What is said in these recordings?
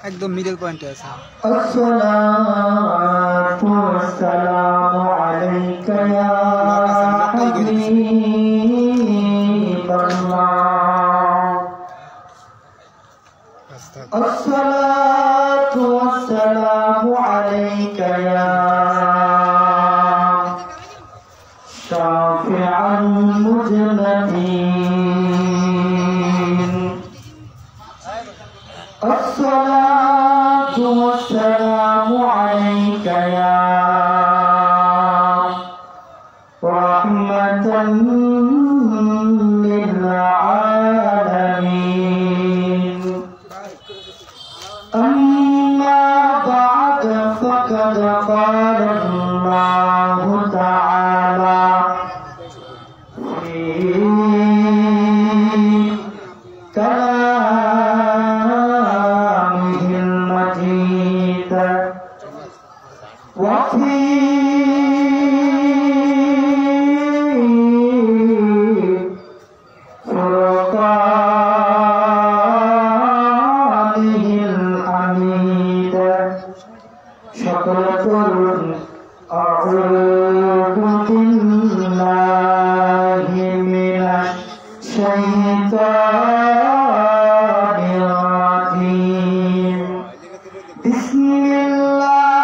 একদম মিডল পয়েন্টে আছে। আসসালাতু ওয়াসসালামু আলাইকা ইয়া হাবিবাল্লাহ। আসসালাতু ওয়াসসালামু আলাইকা ইয়া শাফি'আল মুজনাবিন। আসসালাতু ওয়াসসালামু আলাইকা ইয়া রাহমাতাল লিল আলামিন। أما بعد فقد قال الله تعالى في كلامه المجيد وفي أعوذ بالله من الشيطان الرجيم. بسم الله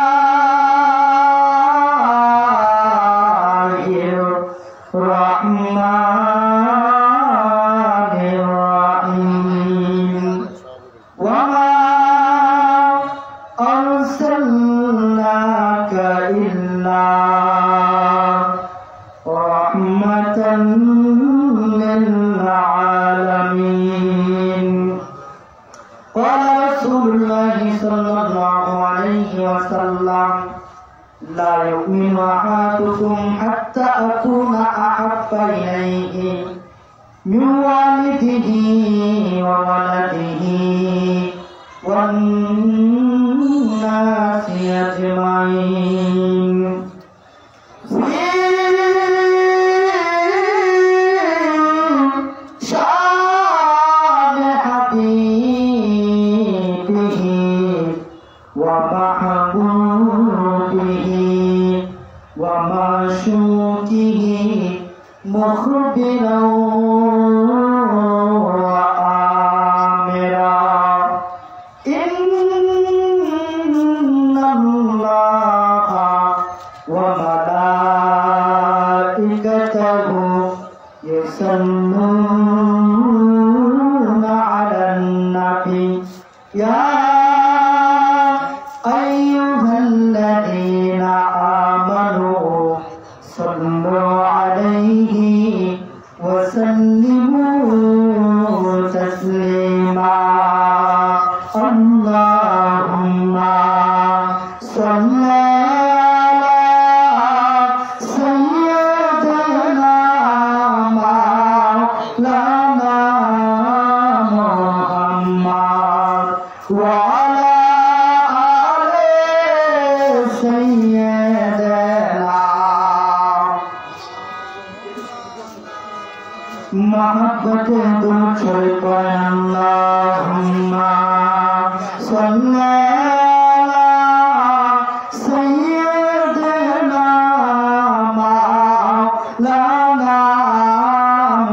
الرحمن الرحيم. وما أرسلناك إلا رحمة للعالمين. قال رسول الله صلى الله عليه وسلم لا يؤمن أحدكم حتى أكون أحب إليه من والده وولده والناس أجمعين. في شأن حبيبه ومحبوبه ومعشوقه مخبرا يصلون على النبي يا أيها الذين آمنوا صلوا عليه وسلموا تسليما. اللهم صل وعلى آل سيدنا محبت دو چھوڑ اللهم صل على سيدنا مولانا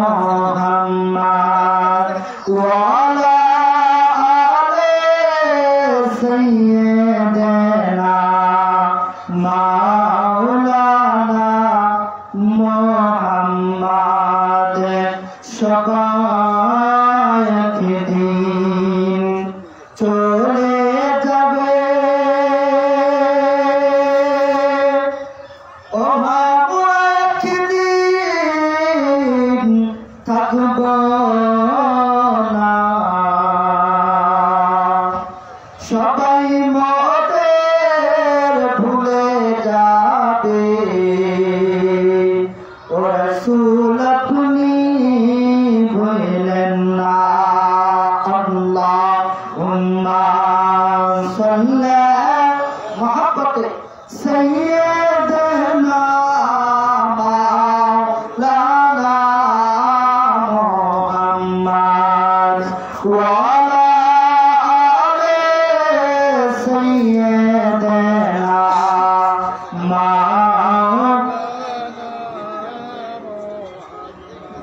محمد وعلى سيدنا مولانا محمد شقائق دين চলে যাবে ও বাবু একদিন থাকবো না সবাই মোদের ভুলে যাবে ও রাসূল আপনি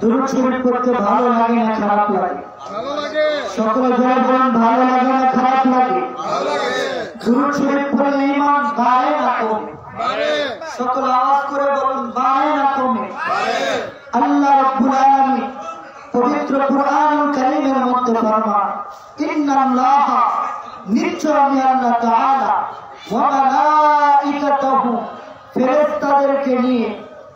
দুরূদ শরীফ পড়তে ভালো লাগে না খারাপ লাগে? সকলে জোরে বলুন, ভালো লাগে না খারাপ লাগে? দুরূদ শরীফ পড়লে ঈমান বাড়ে না কমে? সকলে আওয়াজ করে বলুন, বাড়ে না কমে? আল্লাহ রাব্বুল আলামিন পবিত্র কুরআনুল কারীমের মধ্যে ফরমান, ইন্নাল্লাহা, নিশ্চয় আমি আল্লাহ তাআলা, ওয়া মালাইকাতুহু, ফেরেশতাদেরকে নিয়ে,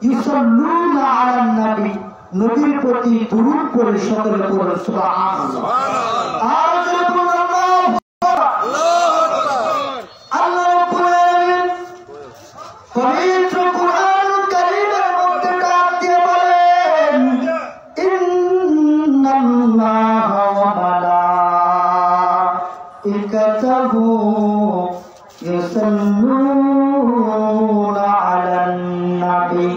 ইউসাল্লুনা আলান নবী, নবীর প্রতি দুরূদ পড়ে। সকলে পড়ুন সুবহানাল্লাহ। আর জোরে বলুন আল্লাহু আকবার। আল্লাহ রাব্বুল আলামিন পবিত্র কুরআনুল কারীমের মধ্যে ডাক দিয়ে বলেন, ইন্নাল্লাহা ওয়া মালাইকাতুহু ইউসাল্লুনা আলান নবী।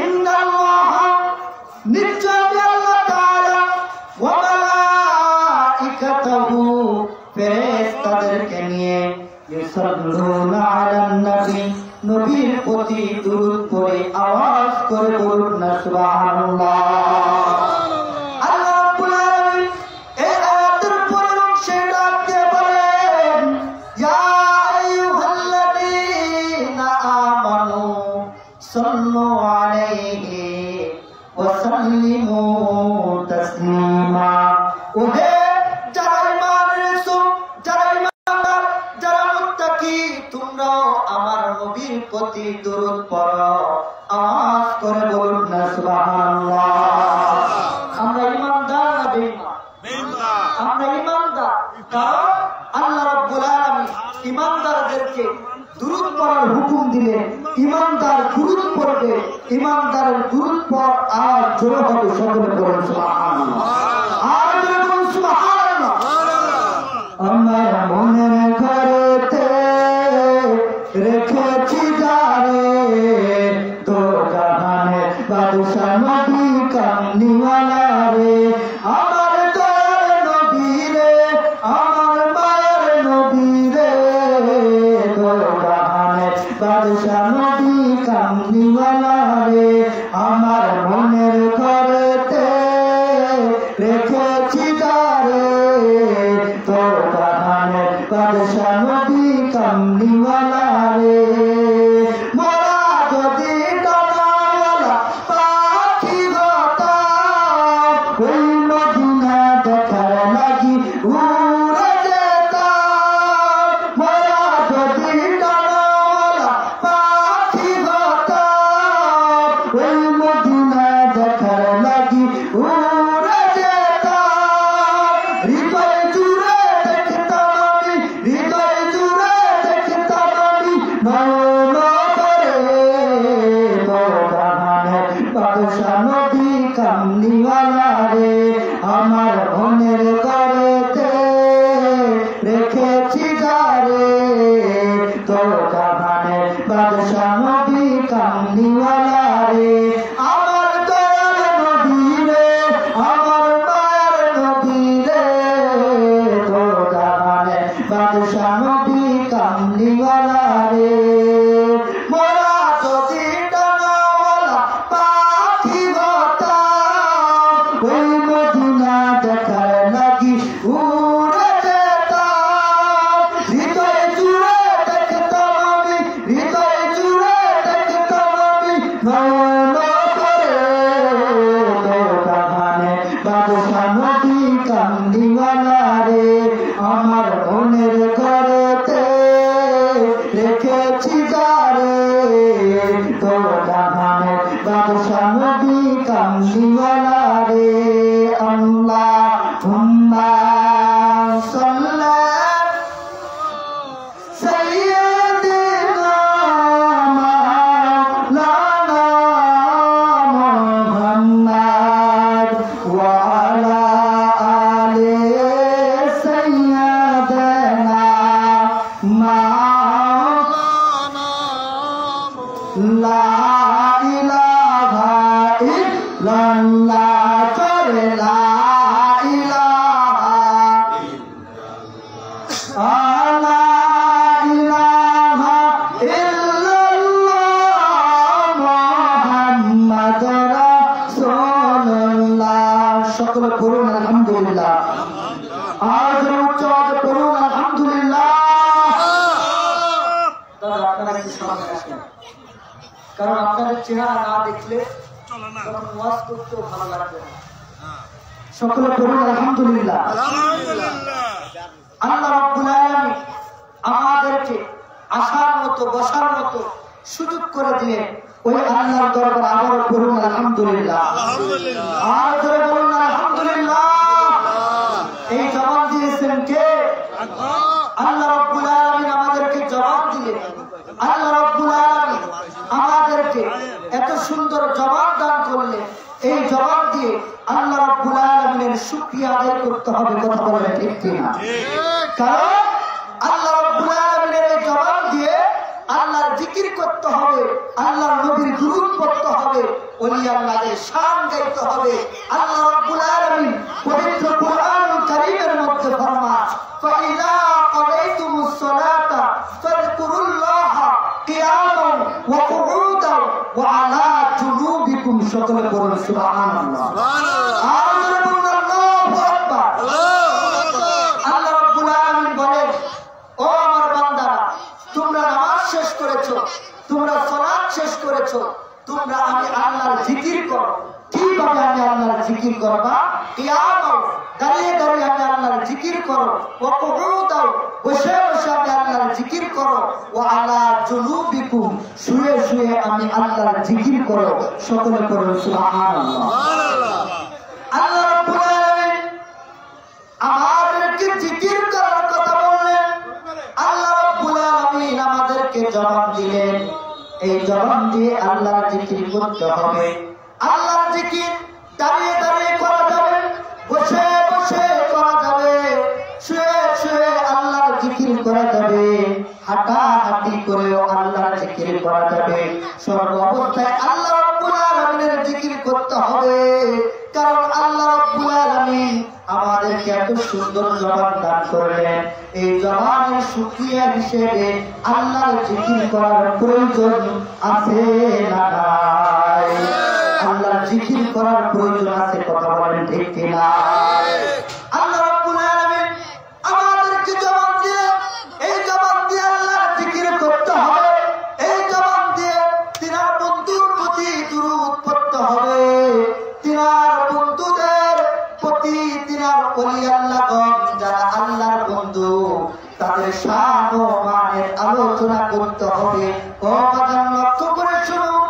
ইন্নাল্লাহা, নিশ্চয় আল্লাহ তাআলা, ওয়া মালাইকাতুহু, ফেরেশতাদেরকে নিয়ে, ইউসাল্লুনা আলান নবী, নবীর প্রতি দুরূদ পড়ে। আওয়াজ করে বলুন না সুবহানাল্লাহ। আল্লাহ রাব্বুল আলামিন এই আয়াতের পরের অংশে ডাক দিয়ে বলেন, ইয়া আইয়ুহাল্লাযীনা আমানু সাল্লু আলাইহি ওয়া সাল্লিমু তাসলিমা। ওহে যারা ঈমান এনেছো, যারা ঈমানদার, যারা মুত্তাকি, তোমরাও আমার নবীর প্রতি দুরূদ পড়ো। আওয়াজ করে বলুন না সুবহানাল্লাহ। আমরা ঈমানদার না বেঈমান? আমরা ঈমানদার, কারণ আল্লাহ রাব্বুল আলামিন ঈমানদারদেরকে দুরূদ পড়ার হুকুম দিলেন। ঈমানদার দুরূদ পড়বে, ঈমানদারের দুরূদ পড় আর জোরে হবে। সকলে বলুন সুবহানাল্লাহ। আর জোরে বলুন সুবহানাল্লাহ। আমার মনের ঘরেতে রেখেছি যারে, তো জাহানের বাদশা নবী কামলিওয়ালা রে। আমার দয়ার নবী রে, আমার মায়ের নবী রে, তো জাহানের বাদশা নবী কামলিওয়ালা রে। আমার মনের ঘরেতে রেখেছি যারে, তো জাহানের বাদশা নবী কামলিওয়ালা রে। মোরা যদি ডানাওয়ালা পাখি হতাম, ওই মদিনা দেখার লাগি উড়ে যেতাম। মোরা যদি ডানাওয়ালা পাখি হতাম, ওই মদিনা দেখার লাগি উড়ে যেতাম। হৃদয় জুড়ে দেখতাম আমি, হৃদয় জুড়ে দেখতাম আমি, নয়ন ভরে তো জাহানের বাদশা নবী কামলিওয়ালা রে। আমার মনের ঘরেতে রেখেছি যারে, তো জাহানের বাদশা নবী কামলিওয়ালা রে। আমার দয়ার নবী রে, আমার মায়ের নবী রে, তো জাহানের বাদশা নবী কামলিওয়ালা রে। মোরা যদি ডানাওয়ালা পাখি হতাম, ওই মদিনা দেখার লাগি উড়ে যেতাম। হৃদয় জুড়ে দেখতাম আমি, হৃদয় জুড়ে দেখতাম আমি, নয়ন ভরে তো জাহানের বাদশা নবী কামলিওয়ালা রে। আমার মনের ঘরেতে রেখেছি যারে, তো জাহানের বাদশা নবী কামলিওয়ালা রে। আল্লাহুম্মা সাল্লি সাইয়্যিদিনা মাওলানা মুহাম্মদ ওয়া আলা আলি সাইয়্যিদিনা মাওলানা। লা ইলাহা ইল্লাল্লাহ, করে লা ইলাহা লা ইলাহা ইল্লাল্লাহ মুহাম্মাদুর রাসূলুল্লাহ। সকলে পড়ুন আলহামদুলিল্লাহ। আর যারা উচ্চ আওয়াজে পড়ুন আলহামদুলিল্লাহ। দাদা আপনারা একটু সামনে আসেন, কারণ আপনাদের চেহারা না দেখলে তখন ওয়াজ করতেও ভালো লাগবে না। সকলে পড়ুন আলহামদুলিল্লাহ। আল্লাহ রাব্বুল আলামিন আমাদেরকে আসার মতো বসার মতো সুযোগ করে দিয়ে ওই আল্লাহর দরবারে আবার পড়ুন আলহামদুলিল্লাহ। আর ধরে বলুন আলহামদুলিল্লাহ। এই জবাব দিয়েছেন কে? আল্লাহ রাব্বুল আলামিন আমাদেরকে জবাব দিলেন। আল্লাহ রাব্বুল আলামিন আমাদেরকে এত সুন্দর জবাব দান করলেন। এই জবাব দিয়ে আল্লাহ রাব্বুল আলামিনের শুকরিয়া আদায় করতে হবে, কথা বলেন ঠিক কিনা? কারণ আল্লাহ রাব্বুল আলামিনের এই জবাব দিয়ে আল্লাহর জিকির করতে হবে, আল্লাহর নবীর দুরূদ পড়তে হবে, ওলি আল্লাহদের শান গাইতে হবে। আল্লাহ রাব্বুল আলামিন পবিত্র কুরআনুল কারীমের মধ্যে ফরমান, ফাইযা ক্বাদাইতুমুস সালাতা ফাযকুরুল্লাহা কিয়ামান ওয়া কুউদান ওয়া আলা জুনুবিকুম। সকলে পড়ুন সুবহানাল্লাহ। সুবহানাল্লাহ। আর বলুন আল্লাহু আকবার। আল্লাহ রাব্বুল আলামিন বলেন, ও আমার বান্দারা, তোমরা নামাজ শেষ করেছো, তোমরা সালাত শেষ করেছো, তোমরা আমি আল্লাহর জিকির করো। কিভাবে আমি আল্লাহর জিকির করবা? কিয়ামত দাঁড়িয়ে দাঁড়িয়ে আমি আল্লাহর জিকির করো, ওয়া কুউদাও বসে বসে আমি আল্লাহর জিকির করো, ওয়া আলা জুনুবিকুম শুয়ে শুয়ে আমি আল্লাহর জিকির করো। সকলে করুন সুবহানাল্লাহ। সুবহানাল্লাহ। আল্লাহ রাব্বুল আলামিন আমাদেরকে জিকির করার কথা বললেন। আল্লাহ রাব্বুল আলামিন আমাদেরকে জবাব দিলেন। এই জবাব দিয়ে আল্লাহর জিকির করতে হবে। আল্লাহর জিকির দাঁড়িয়ে দাঁড়িয়ে করা যাবে, বসে বসে করা যাবে, শুয়ে শুয়ে আল্লাহর জিকির করা যাবে, হাঁটাহাঁটি করেও আল্লাহর জিকির করা যাবে। সর্ব অবস্থায় আল্লাহ রাব্বুল আলামিনের জিকির করতে হবে। কারণ আল্লাহ রাব্বুল আলামিন আমাদেরকে এত সুন্দর জবাব দান করলেন। এই জবানের শুকরিয়া হিসেবে আল্লাহর জিকির করার প্রয়োজন আছে না নাই? আল্লাহর জিকির করার প্রয়োজন আছে, কথা বলেন ঠিক কিনা? আল্লাহ রাব্বুল আলামিন আমাদেরকে জবাব দিলেন। এই জবাব দিয়ে আল্লাহর জিকির করতে হবে। এই জবাব দিয়ে তিনার বন্ধুর প্রতি দুরূদ পড়তে হবে, তিনার বন্ধুদের প্রতি, তিনার ওলি আল্লাহগণ যারা আল্লাহর বন্ধু তাদের শান ও মানের আলোচনা করতে হবে। ও বাজার লক্ষ্য করে শুনুন,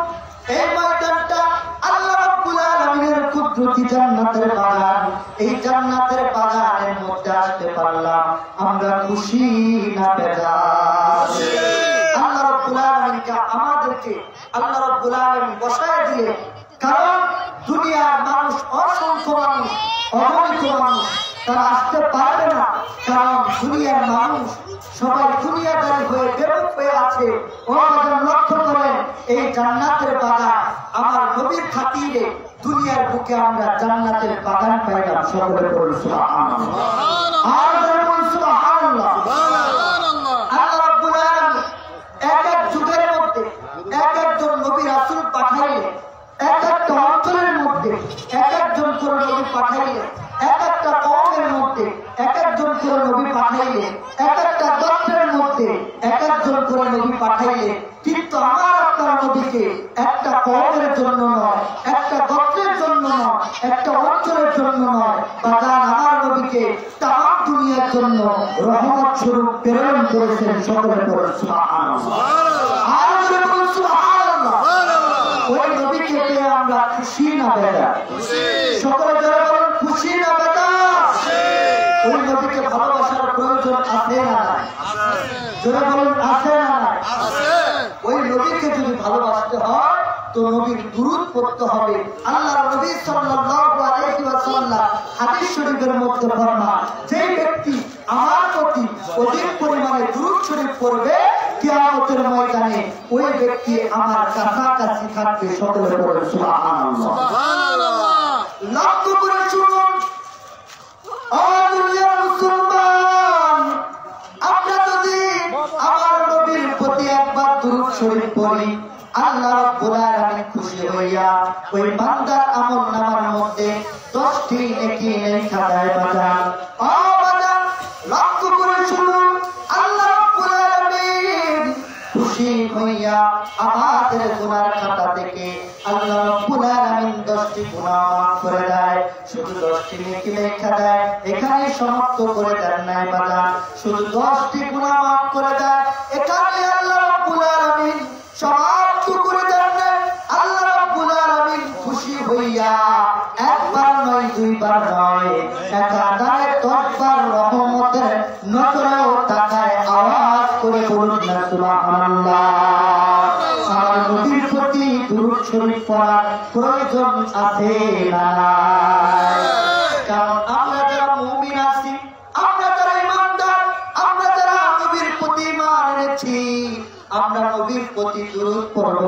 এই ময়দানটা আল্লাহ রাব্বুল আলামিনের কুদরতি জান্নাতের বাগান। এই জান্নাতের বাগানের মধ্যে আসতে পারলাম আমরা খুশি না বেজার? আল্লাহ রাব্বুল আলামিনকে আমাদেরকে আল্লাহ রাব্বুল আলামিন বসায় দিয়ে, কারণ দুনিয়ার মানুষ অসংখ্য মানুষ, অগণিত মানুষ, তারা আসতে পারবে না। কারণ দুনিয়ার মানুষ সবাই দুনিয়াদারি হয়ে বেরোক হয়ে আছে। ও আমাদের লক্ষ্য করেন, এই জান্নাতের বাগান আমার নবীর খাতিরে দুনিয়ার বুকে আমরা জান্নাতের বাগান পাইলাম। সকলে বলুন সুবহানাল্লাহ। আর বলুন সুবহানাল্লাহ। আল্লাহ রাব্বুল আলামিন এক এক যুগের মধ্যে এক একজন নবী রাসূল পাঠাইলেন, এক একটা অঞ্চলের মধ্যে এক একজন করে নবী পাঠাইলেন, এক একটা কওমের মধ্যে এক একজন করে নবী পাঠাইলেন, এক একটা গোত্রের মধ্যে এক একজন করে নবী পাঠাইলেন। কিন্তু আমার আপনার নবীকে একটা কওমের জন্য নয়, একটা গোত্রের জন্য নয়, একটা অঞ্চলের জন্য নয়, বাজার আমার নবীকে তাম দুনিয়ার জন্য রহমত স্বরূপ প্রেরণ করেছেন। সকলে বলুন সুবহানাল্লাহ। আর বলুন সুবহানাল্লাহ। ওই নবীকে পেয়ে আমরা খুশি না বেজার? সকলে যারা বলুন খুশি না বেজার? ওই নবীকে ভালোবাসার প্রয়োজন আছে না নাই? যারা বলুন আছে না নাই? ওই নবীকে যদি ভালোবাসতে হয় তো নবীর দুরূদ পড়তে হবে। আল্লাহর নবী সাল্লাল্লাহু আলাইহি ওয়াসাল্লাম হাদিস শরীফের মধ্যে ফরমান, যে ব্যক্তি আমার প্রতি অধিক পরিমাণে দুরূদ শরীফ পড়বে কিয়ামতের ময়দানে ওই ব্যক্তি আমার কাছাকাছি থাকবে। সকলে বলুন সুবহানাল্লাহ। সুবহানাল্লাহ। লক্ষ্য করে শুনুন, ও দুনিয়ার মুসলমান, আমরা যদি আমার নবীর প্রতি একবার দুরূদ শরীফ পড়ি, আল্লাহ রাব্বুল আলামিন খুশি হইয়া ওই বান্দার আমলনামার মধ্যে 10টি নেকি লেখা দেয় বাজান। ও বাজান, লক্ষ্য করে শুনুন, আল্লাহ রাব্বুল আলামিন খুশি হইয়া আমাদের গুনার খাতা থেকে আল্লাহ রাব্বুল আলামিন 10টি গুনাহ মাফ করে দেয়। শুধু 10টি নেকি লেখা দেয়, এখানে সমাপ্ত করে দেন নাই বাজান। শুধু 10টি গুনাহ মাফ করে দেয়, এখানে আল্লাহ রাব্বুল আলামিন সমাপ্ত করে দেন নাই। আল্লাহ রাব্বুল আলামিন খুশি হইয়া একবার নয়, দুইবার নয়, একাধারে 10 বার রহমতের নজরেও তাকায়। আওয়াজ করে বলুন না সুবহানাল্লাহ। আমার নবীর প্রতি দুরূদ শরীফ পড়ার প্রয়োজন আছে না নাই? কারণ আমরা যারা মুমিন আছি, আমরা যারা ঈমানদার, আমরা যারা নবীর প্রতি ঈমান এনেছি, আমরা নবীর প্রতি দুরূদ পড়ব।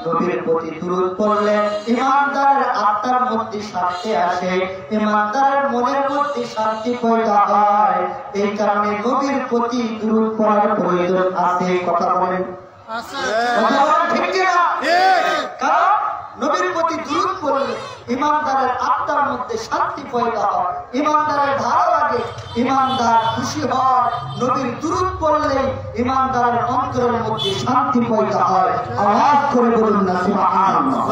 নবীর প্রতি দুরূদ পড়লে ঈমানদারের আত্মার মধ্যে শান্তি আসে, ঈমানদারের মনের মধ্যে শান্তি পয়দা হয়। এই কারণে নবীর প্রতি দুরূদ পড়ার প্রয়োজন আছে। কথা বলেন ঠিক কিনা? কারণ নবীর প্রতি দুরূদ পড়লে ঈমানদারের আত্মার মধ্যে শান্তি পয়দা হয়, ঈমানদারের ভালো লাগে, ঈমানদার খুশি হয়। নবীর দুরূদ পড়লে ঈমানদারের অন্তরের মধ্যে শান্তি পয়দা হয়। আওয়াজ করে বলুন না সুবহানাল্লাহ।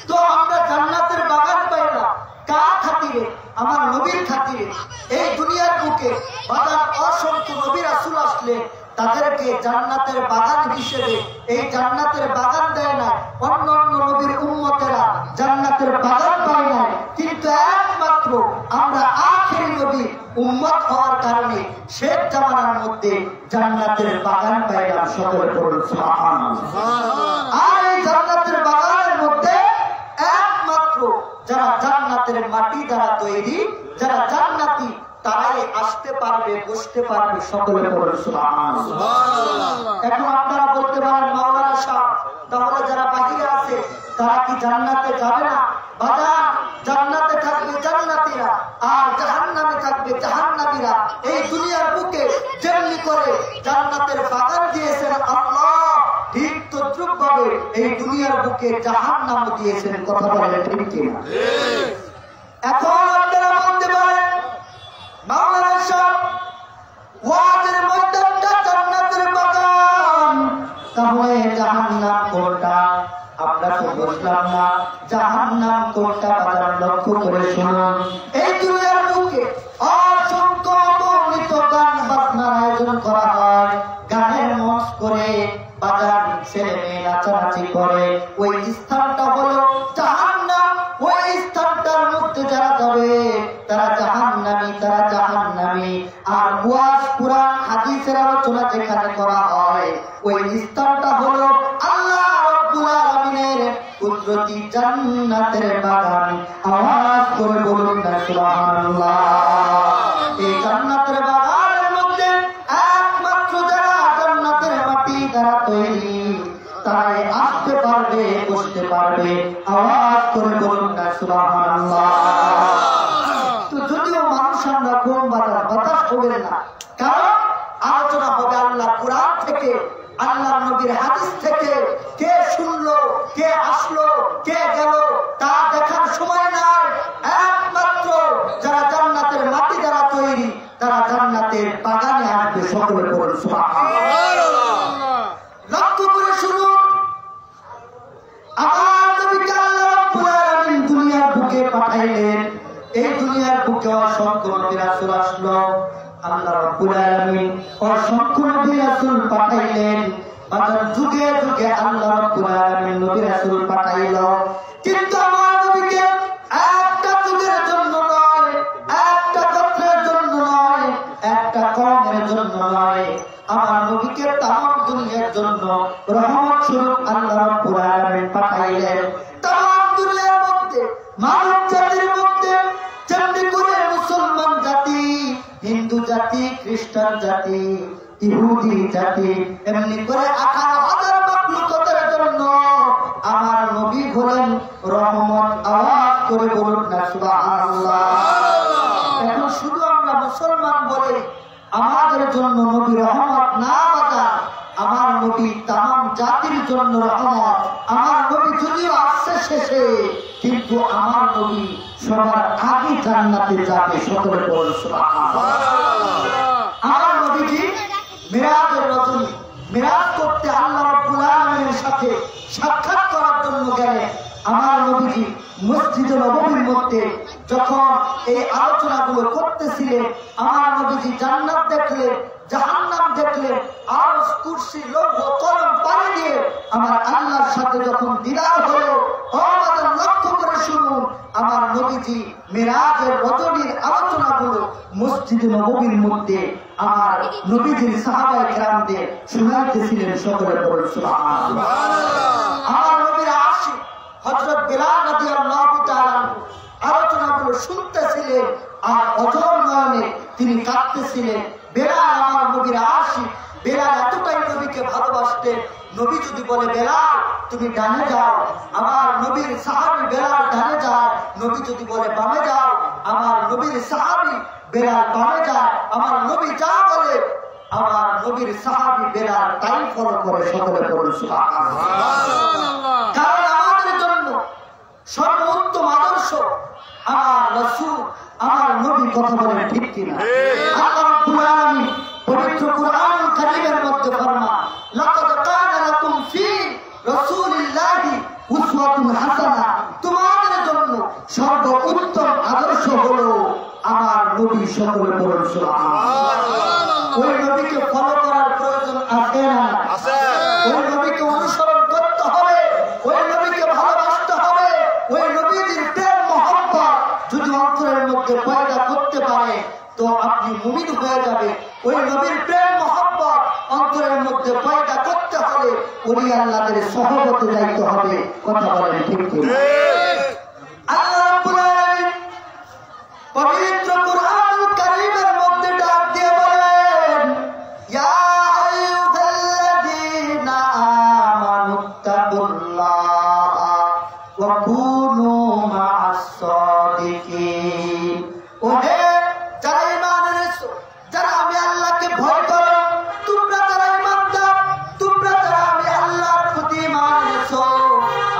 তো আমরা জান্নাতের বাগান পাইলাম কার খাতিরে? আমার নবীর খাতিরে। এই দুনিয়ার বুকে বাগান অসংখ্য নবী রাসূল আসলে তাদেরকে জান্নাতের বাগান হিসেবে এই জান্নাতের বাগান দেয় না। অন্য অন্য নবীর উম্মতেরা জান্নাতের বাগান পায় না, কিন্তু একমাত্র আমরা আখেরি নবী উম্মত হওয়ার কারণে শেষ জামানার মধ্যে জান্নাতের বাগান পাইলাম। সকলে পড়ুন সুবহানাল্লাহ। আর এই জান্নাতের বাগানের মধ্যে একমাত্র যারা জান্নাতের মাটি দ্বারা তৈরি, যারা জান্নাতি, তারাই আসতে পারবে, বসতে পারবে। সকলে পড়ুন সুবহানাল্লাহ। এখন আপনারা বলতে পারেন, মাওলানা সাহেব, তাহলে যারা বাহিরে আছে তারা কি জান্নাতে যাবে না? বাজার, জান্নাতে থাকবে জান্নাতীরা আর জাহান্নামে থাকবে জাহান্নামীরা। এই দুনিয়ার বুকে যেমনি করে জান্নাতের বাগান দিয়েছেন আল্লাহ, ঠিক তদ্রুপ ভাবে এই দুনিয়ার বুকে জাহান্নাম দিয়েছেন। কথা বলেন ঠিক কিনা? এখন আপনারা বলতে পারেন, মাওলানা সাহেব, ওয়াজের ময়দানটা জান্নাতের বাগান, তাহলে জাহান্নাম কোনটা? আমরা তো বুঝলাম না জাহান্নাম কোনটা। বাজার লক্ষ্য করে শুনুন, এই দুনিয়ার বুকে অসংখ্য অগণিত গান বাজনার আয়োজন করা হয়, গানের মঞ্চ করে বাজার ছেলে মেয়ে নাচানাচি করে। ওই স্থানটা হলো জাহান্নাম। ওই স্থানটার মধ্যে যারা যাবে তারা জাহান্নামী, তারা জাহান্নামী। আর ওয়াজ, কুরআন, হাদিসের আলোচনা যেখানে করা হয় ওই স্থানটা হলো আল্লাহ রাব্বুল আলামিনের কুদরতি জান্নাতের বাগান। আওয়াজ করে বলুন না সুবহানাল্লাহ। এই জান্নাতের বাগানের মধ্যে একমাত্র যারা জান্নাতের মাটি দ্বারা তৈরি তারাই আসতে পারবে, বসতে পারবে। আওয়াজ করে বলুন না সুবহানাল্লাহ। তো যদিও মানুষ আমরা কম বাজার বাতাস হবে না, কারণ আলোচনা হবে আল্লাহ কুরআন থেকে, আল্লাহ নবীর হাদিস থেকে। কে শুনলো, কে আসলো, কে গেল তা দেখার সময় নাই। একমাত্র যারা জান্নাতের মাটি দ্বারা তৈরি তারা জান্নাতের বাগানে আসবে। সকলে বলুন সুবহানাল্লাহ। লক্ষ্য করে শুনুন, আমার নবীকে আল্লাহ রাব্বুল আলামিন দুনিয়ার বুকে পাঠাইলেন। এই দুনিয়ার বুকে অসংখ্য নবী রাসূল আসলো। আল্লাহ রাব্বুল আলামিন অসংখ্য নবী রাসূল পাঠাইলেন। বাজার যুগে যুগে আল্লাহ রাব্বুল আলামিন নবী রাসূল পাঠাইলো, কিন্তু আমার নবীকে একটা যুগের জন্য নয়, একটা গোত্রের জন্য নয়, একটা কওমের জন্য নয়, আমার নবীকে তামাম দুনিয়ার জন্য রহমত স্বরূপ আল্লাহ রাব্বুল আলামিন পাঠাইলেন। তামাম দুনিয়ার মধ্যে, মানব জাতির মধ্যে যেমনি করে মুসলমান জাতি, হিন্দু জাতি, খ্রিস্টান জাতি, ইহুদি জাতি, এমনি করে 18,000 মাখলুকাতের জন্য আমার নবী হলেন রহমত। আওয়াজ করে বলুন না সুবহানাল্লাহ। এখন শুধু আমরা মুসলমান বলে আমাদের জন্য নবী রহমত না, বাবা আমার নবী তামাম জাতির জন্য রহমত। আমার নবী যদিও আসছে শেষে, কিন্তু আমার নবী সবার আগে জান্নাতে যাবে। সকলে বলুন সুবহানাল্লাহ। আমার নবীজি মিরাজের রজনী মিরাজ করতে আল্লাহ রাব্বুল আলামিনের সাথে সাক্ষাৎ করার জন্য গেলেন। আমার নবীজি মসজিদে নববীর মধ্যে যখন এই আলোচনাগুলো করতেছিলেন, আমার নবীজি জান্নাত দেখলেন, জাহান্নাম দেখলেন, আরশ কুরসি লৌহ কলম পানি দিয়ে আমার আল্লাহর সাথে যখন দিদার হলো, আমাদের লক্ষ্য করে শুনুন, আমার নবীজি মিরাজের রজনীর আলোচনাগুলো মসজিদে নববীর মধ্যে আমার নবীজির সাহাবায়ে কেরামদের শোনাইতেছিলেন। সকলে বলুন সুবহানাল্লাহ। আমার নবীর আশিক হযরত বিলাল রাদিয়াল্লাহু তাআলা আলোচনাগুলো শুনতেছিলেন আর অঝোর নয়নে তিনি কাঁদতেছিলেন। বেলাল আমার নবীর আশিক, বেলাল এতটাই নবীকে ভালোবাসতেন, নবী যদি বলে বেলাল তুমি ডানে যাও, আমার নবীর সাহাবী বেলাল ডানে যায়, নবী যদি বলে বামে যাও, আমার নবীর সাহাবী বেলাল বামে যায়, আমার নবী যা বলে আমার নবীর সাহাবী বেলাল তাই ফলো করে। সকলে বলুন সুবহানাল্লাহ। কারণ আমাদের জন্য সর্বোত্তম আদর্শ আমার রাসূল, আমার নবী। কথা বলেন ঠিক কিনা? আল্লাহ রাব্বুল আলামিন পবিত্র কুরআনুল কারীমের মধ্যে ফরমান, লাকাদ কানা লাকুম ফি রাসূলিল্লাহি উসওয়াতুন হাসানাহ, তোমাদের জন্য সর্বোত্তম আদর্শ হলো আমার নবী। সকলে বলুন সুবহানাল্লাহ। ওই নবীকে ফলো করার প্রয়োজন আছে না? আছে। ওই নবীকে অনুসরণ করতে হবে, ওই নবীকে ভালোবাসতে হবে। ওই নবীর প্রেম মহব্বত যদি অন্তরের মধ্যে পয়দা করতে পারে তো আপনি মুমিন হয়ে যাবে। ওই নবীর প্রেম মহব্বত অন্তরের মধ্যে পয়দা করতে হলে ওলি আল্লাহদের সহবতে যাইতে হবে। কথা বলেন ঠিক কি? আল্লাহ রাব্বুল আলামিন পবিত্র কুরআনুল কারীমের মধ্যে ডাক দিয়ে বলেন, ইয়া আইয়ুহাল্লাযীনা আমানুত্তাকুল্লাহা ওয়া কুনু মা'আস সাদিকিন। ওহে যারা ঈমান এনেছো, যারা আমি আল্লাহকে ভয় করো, তোমরা যারা ঈমানদার, তোমরা যারা আমি আল্লাহর প্রতি ঈমান এনেছো,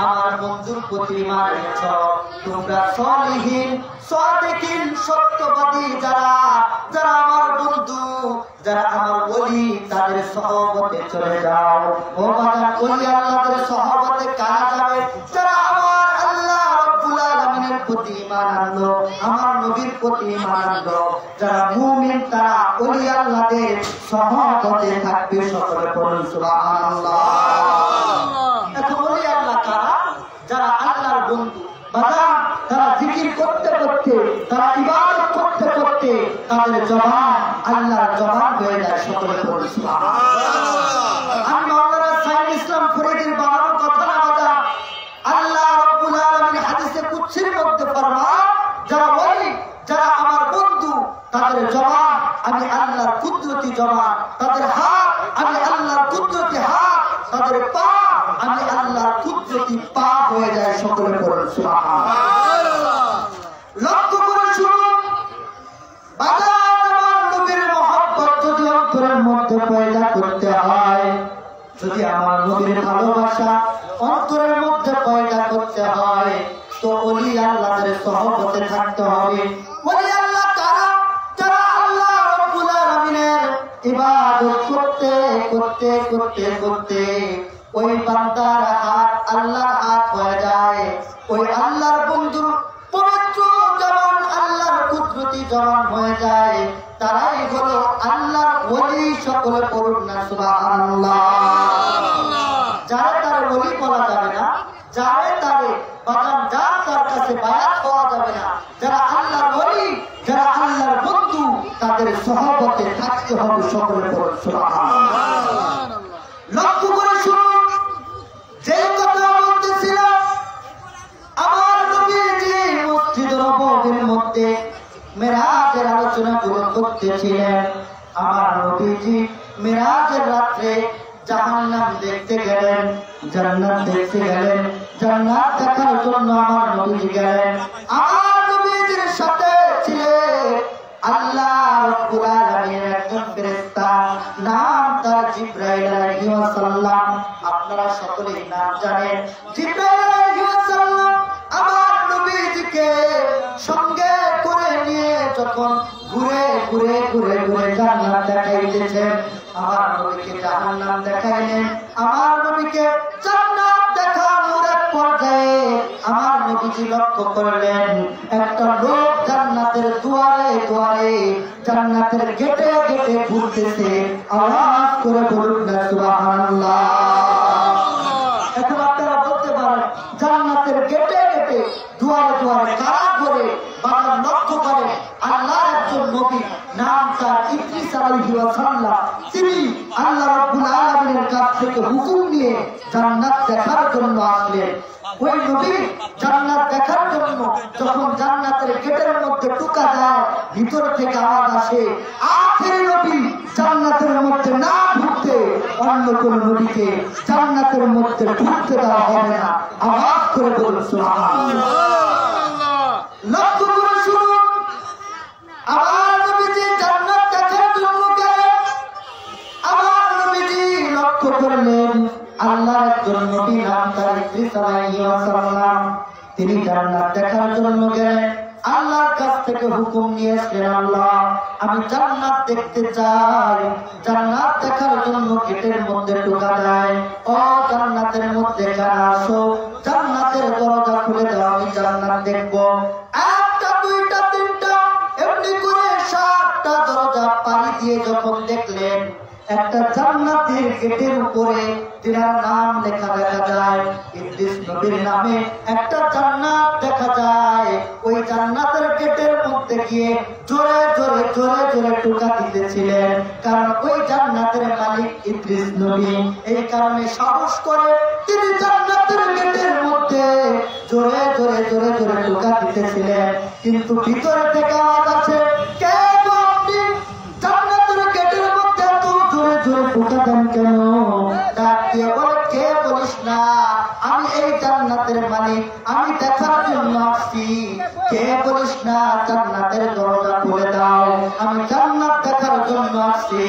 আমার বন্ধুর প্রতি ঈমান এনেছো, তোমরা সলিহিন সাদিকিন সত্যবাদী যারা, যারা আমার বন্ধু, যারা আমার ওলি, তাদের সহবতে চলে যাও। ও বাজার ওলি আল্লাহদের সহবতে কারা যাবে? যারা আমার আল্লাহ রাব্বুল আলামিনের প্রতি ঈমান আনলো, আমার নবীর প্রতি ঈমান আনলো, যারা মুমিন তারা ওলি আল্লাহদের সহবতে থাকবে। সকলে বলুন সুবহানাল্লাহ। এখন ওলি আল্লাহ কারা? যারা আল্লাহর বন্ধু। বাজার তারা জিকির করতে করতে, তারা ইবাদত করতে করতে তাদের জবান আল্লাহর জবান হয়ে যায়। সকলে বলুন সুবহানাল্লাহ। আমি মাওলানা সাইদ ইসলাম ফরিদের বানানো কথা না বাজার, আল্লাহ রাব্বুল আলামিন হাদিসে কুদসির মধ্যে ফরমান, যারা ওলি, যারা আমার বন্ধু, তাদের জবান আমি আল্লাহর কুদরতি জবান, তাদের হাত আমি আল্লাহর কুদরতি হাত, তাদের পা আমি আল্লাহর কুদরতি পা হয়ে যায়। সকলে বলুন সুবহানাল্লাহ। লক্ষ্য করে শুনুন, বাজার আমার নবীর মহব্বত যদি অন্তরের মধ্যে পয়দা করতে হয়, যদি আমার নবীর ভালোবাসা অন্তরের মধ্যে পয়দা করতে হয়, তো ওলি আল্লাহদের সহবতে থাকতে হবে। ওলি আল্লাহ কারা? যারা আল্লাহ রাব্বুল আলামিনের ইবাদত করতে করতে করতে করতে ওই বান্দার হাত আল্লাহর হাত হয়ে যায়, ওই আল্লাহর বন্ধুর পবিত্র জবান আল্লাহর কুদরতি জবান হয়ে যায়, তারাই হলো আল্লাহর ওলি। সকলে পড়ুন না সুবহানাল্লাহ। যারা তার ওলি বলা যাবে না, যারা তারে বাজান যার তার কাছে বায়াত হওয়া যাবে না, যারা আল্লাহর ওলি, যারা আল্লাহর বন্ধু, তাদের সহবতে থাকতে হবে। সকলে পড়ুন সুবহানাল্লাহ। লক্ষ্য করে শুনুন, যে কথা বলতেছিলাম, আমার নবীজি মসজিদ নববীর মধ্যে মেরাজের আলোচনা করতেছিলেন। আমার নবীজি মেরাজের রাত্রে জাহান্নাম দেখতে গেলেন, জান্নাত দেখতে গেলেন, জান্নাত দেখার জন্য আমার নবীজি গেলেন। আমার নবীজির সাথে ছিলেন আল্লাহ রাব্বুল আলামিনের একজন ফেরেশতা, নাম তার জিবরাইল আলাইহিস আপনারা সকলেই নাম জানেন। জিবরাইল আলাইহিস সালাম আমার নবীজিকে সঙ্গে করে নিয়ে যখন ঘুরে ঘুরে ঘুরে ঘুরে জান্নাত দেখাইতেছেন, আমার নবীকে জাহান্নাম দেখাইলেন। আমার নবীকে জান্নাত দেখানোর এক পর্যায়ে আমার নবীজি লক্ষ্য করলেন একটা লোক জান্নাতের দুয়ারে দুয়ারে জান্নাতের গেটে গেটে ঘুরতেছে। আওয়াজ করে বলুন না সুবহানাল্লাহ। এখন আপনারা বলতে পারেন জান্নাতের গেটে গেটে দুয়ারে দুয়ারে কারা ঘুরে? বাবা লক্ষ্য করে আল্লাহর একজন নবী, নাম তার ইদ্রিস আলাইহিস সালাম। তিনি আল্লাহ রাব্বুল আলামিনের কাছ থেকে হুকুম নিয়ে জান্নাত দেখার জন্য আসলেন। ওই নবী জান্নাত দেখার জন্য যখন জান্নাতের গেটের মধ্যে ঢোকা যায়, ভিতর থেকে আওয়াজ আসে, আখেরি নবী জান্নাতের মধ্যে না ঢুকতে অন্য কোন নবীকে জান্নাতের মধ্যে ঢুকতে দেওয়া হবে না। আওয়াজ করে বলুন সুবহানাল্লাহ। লক্ষ্য করে শুনুন, আমার নবীজি জান্নাত দেখার জন্য গেলেন। আমার নবীজি লক্ষ্য করলেন আল্লাহর একজন নবী, নাম তার ইদ্রিস আলাইহিস সালাম। তিনি জান্নাত দেখার জন্য গেলেন, আল্লাহর কাছ থেকে হুকুম নিয়েছেন, আল্লাহ আমি জান্নাত দেখতে চাই। জান্নাত দেখার জন্য গেটের মধ্যে ঢোকা যায়। ও জান্নাতের মধ্যে কারা আসো, জান্নাতের দরজা খুলে দাও, আমি জান্নাত দেখবো। একটা দুইটা তিনটা এমনি করে 7টা দরজা পাড়ি দিয়ে যখন দেখলেন একটা জান্নাতের গেটের উপরে যার নাম লেখা দেখা যায়, ইদ্রিস নবীর নামে একটা জান্নাত দেখা যায়। ওই জান্নাতের গেটের মধ্যে গিয়ে জোরে জোরে জোরে জোরে টোকা দিতেছিলেন, কারণ ওই জান্নাতের মালিক ইদ্রিস নবী। এই কারণে সাহস করে তিনি জান্নাতের গেটের মধ্যে জোরে জোরে জোরে জোরে টোকা দিতেছিলেন। কিন্তু ভিতরে থেকে আওয়াজ আছে, কে আপনি জান্নাতের গেটের মধ্যে এত জোরে জোরে টোকা দেন কেন? ডাক দিয়ে বলে, কে বলিস না, আমি এই জান্নাতের মালিক, আমি দেখার জন্য আসছি। কে বলিস না, জান্নাতের দরজা খুলে দাও, আমি জান্নাত দেখার জন্য আসছি।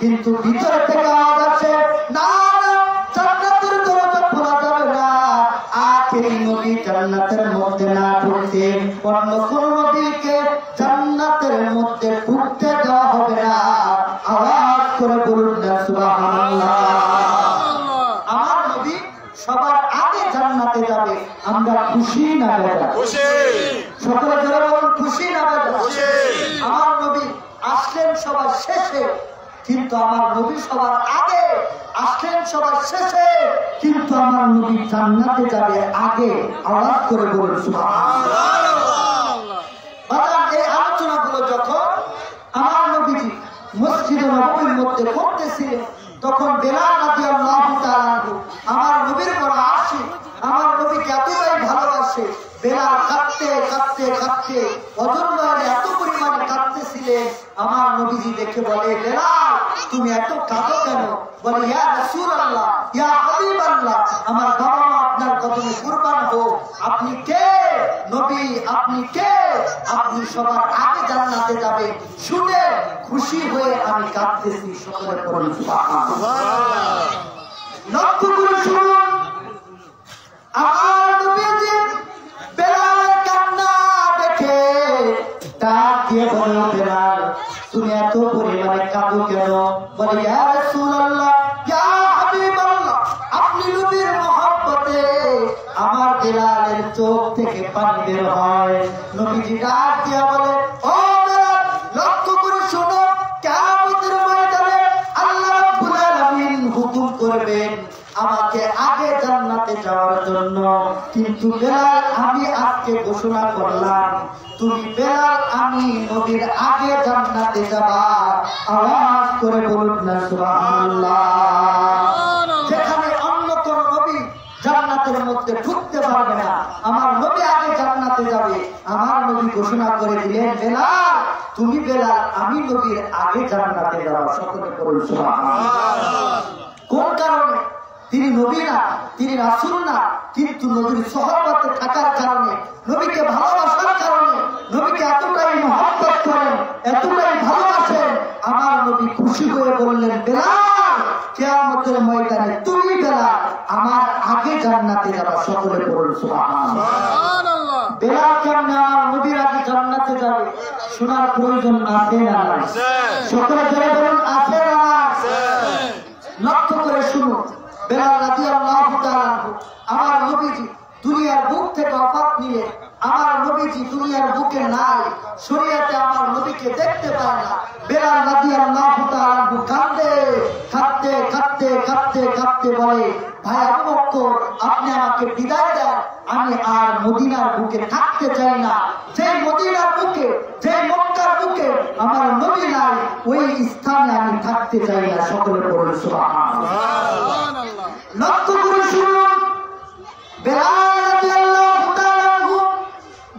কিন্তু ভিতরে থেকে আওয়াজ আছে, না জান্নাতের দরজা খোলা যাবে না, আখেরি নবী জান্নাতের মধ্যে না ঢুকতে অন্য কোন নবীকে জান্নাতের মধ্যে ঢুকতে দেওয়া হবে না। আওয়াজ করে বলুন না সুবহানাল্লাহ। আমার নবী সবার আগে জান্নাতে যাবে, আমরা খুশি না বেজা? সকলে যারা বলুন খুশি না বেজা? আমার নবী আসলেন সবার শেষে, কিন্তু আমার নবী সবার আগে। আসলেন সবার শেষে, কিন্তু আমার নবী জান্নাতে যাবে আগে। আওয়াজ করে বলুন সুবহানাল্লাহ। এই আলোচনাগুলো যখন আমার নবীজি মসজিদে নববীর মধ্যে করতেছিলেন, তখন বেলাল রাদিয়াল্লাহু তাআলা আমার নবীর বড় আশিক, আমার নবীকে এতটাই ভালোবাসে। বেলাল কাঁদতে কাঁদতে কাঁদতে অজন্ময় এত পরিমাণে কাঁদতেছিলেন। আমার নবীজি দেখে বলে, বেলাল তুমি এত কাঁদো কেন? বলে, ইয়া রাসূলুল্লাহ, ইয়া হাবিবাল্লাহ, আমার বাবা মা আপনার কদমে কুরবান হোক। আপনি কে নবী? আপনি কে? আপনি সবার আগে জান্নাতে যাবেন শুনে খুশি হয়ে আমি কাঁদতেছি। সকলে পড়ুন সুবহানাল্লাহ। লক্ষ্য করে শুনুন, আমার নবীজি বেলালের কান্না দেখে ডাক দিয়ে বলে, বেলাল তুমি এত পরিমাণে কাঁদো কেন? বলে, ইয়া রাসূলুল্লাহ, ইয়া হাবিবাল্লাহ, আপনি নবীর মহব্বতে আমার বেলালের চোখ থেকে পানি বের হয়। নবীজি ডাক দিয়ে বলে, ও বেলাল লক্ষ্য করে শোনো, কিয়ামতের ময়দানে আল্লাহ রাব্বুল আলামিন হুকুম করবেন আমাকে আগে জান্নাতে যাওয়ার জন্য। কিন্তু বেলাল আমি আজকে ঘোষণা করলাম, তুমি বেলাল আমি নবীর আগে জান্নাতে যাবা। আওয়াজ করে বলুন না সুবহানাল্লাহ। যেখানে অন্য কোন নবী জান্নাতের মধ্যে ঢুকতে পারবে না, আমার নবী আগে জান্নাতে যাবে। আমার নবী ঘোষণা করে দিলেন, বেলাল তুমি বেলাল আমি নবীর আগে জান্নাতে যাবা। সকলে বলুন সুবহানাল্লাহ। কোন কারণে? তিনি নবী না, তিনি রাসূল না, কিন্তু নবীর সহবতে থাকার কারণে, নবীকে ভালোবাসার কারণে, নবীকে এতটাই মহব্বত করেন, এতটাই ভালোবাসেন। আমার নবী খুশি হয়ে বললেন, বেলাল কিয়ামতের ময়দানে তুমি বেলাল আমার আগে জান্নাতে যাবে। সকলে বলুন সুবহানাল্লাহ। বেলাল কেমনে আমার নবীর আগে জান্নাতে যাবে শোনার প্রয়োজন আছে না? সকলে জোরে বলুন আছে না? লক্ষ্য করে শুনুন, বেলাল রাদিয়াল্লাহু তাআলা আমার নবীজি দুনিয়ার বুক থেকে ওফাত নিয়ে, আমার নবীজি দুনিয়ার বুকে নাই, শরীয়তে আমার নবীকে দেখতে পায় না। বেলাল রাদিয়াল্লাহু তাআলা কাঁদে, কাঁদতে কাঁদতে কাঁদতে কাঁদতে বলে, ভাই আবু বকর, আপনি আমাকে বিদায় দেন, আমি আর মদিনার বুকে থাকতে চাই না। যে মদিনার বুকে, যে মক্কার বুকে আমার নবী নাই, ওই স্থানে আমি থাকতে চাই না। সকলে বলুন সুবহানাল্লাহ। লক্ষ্য করে শুনুন, বেলাল রাদিয়াল্লাহু তাআলা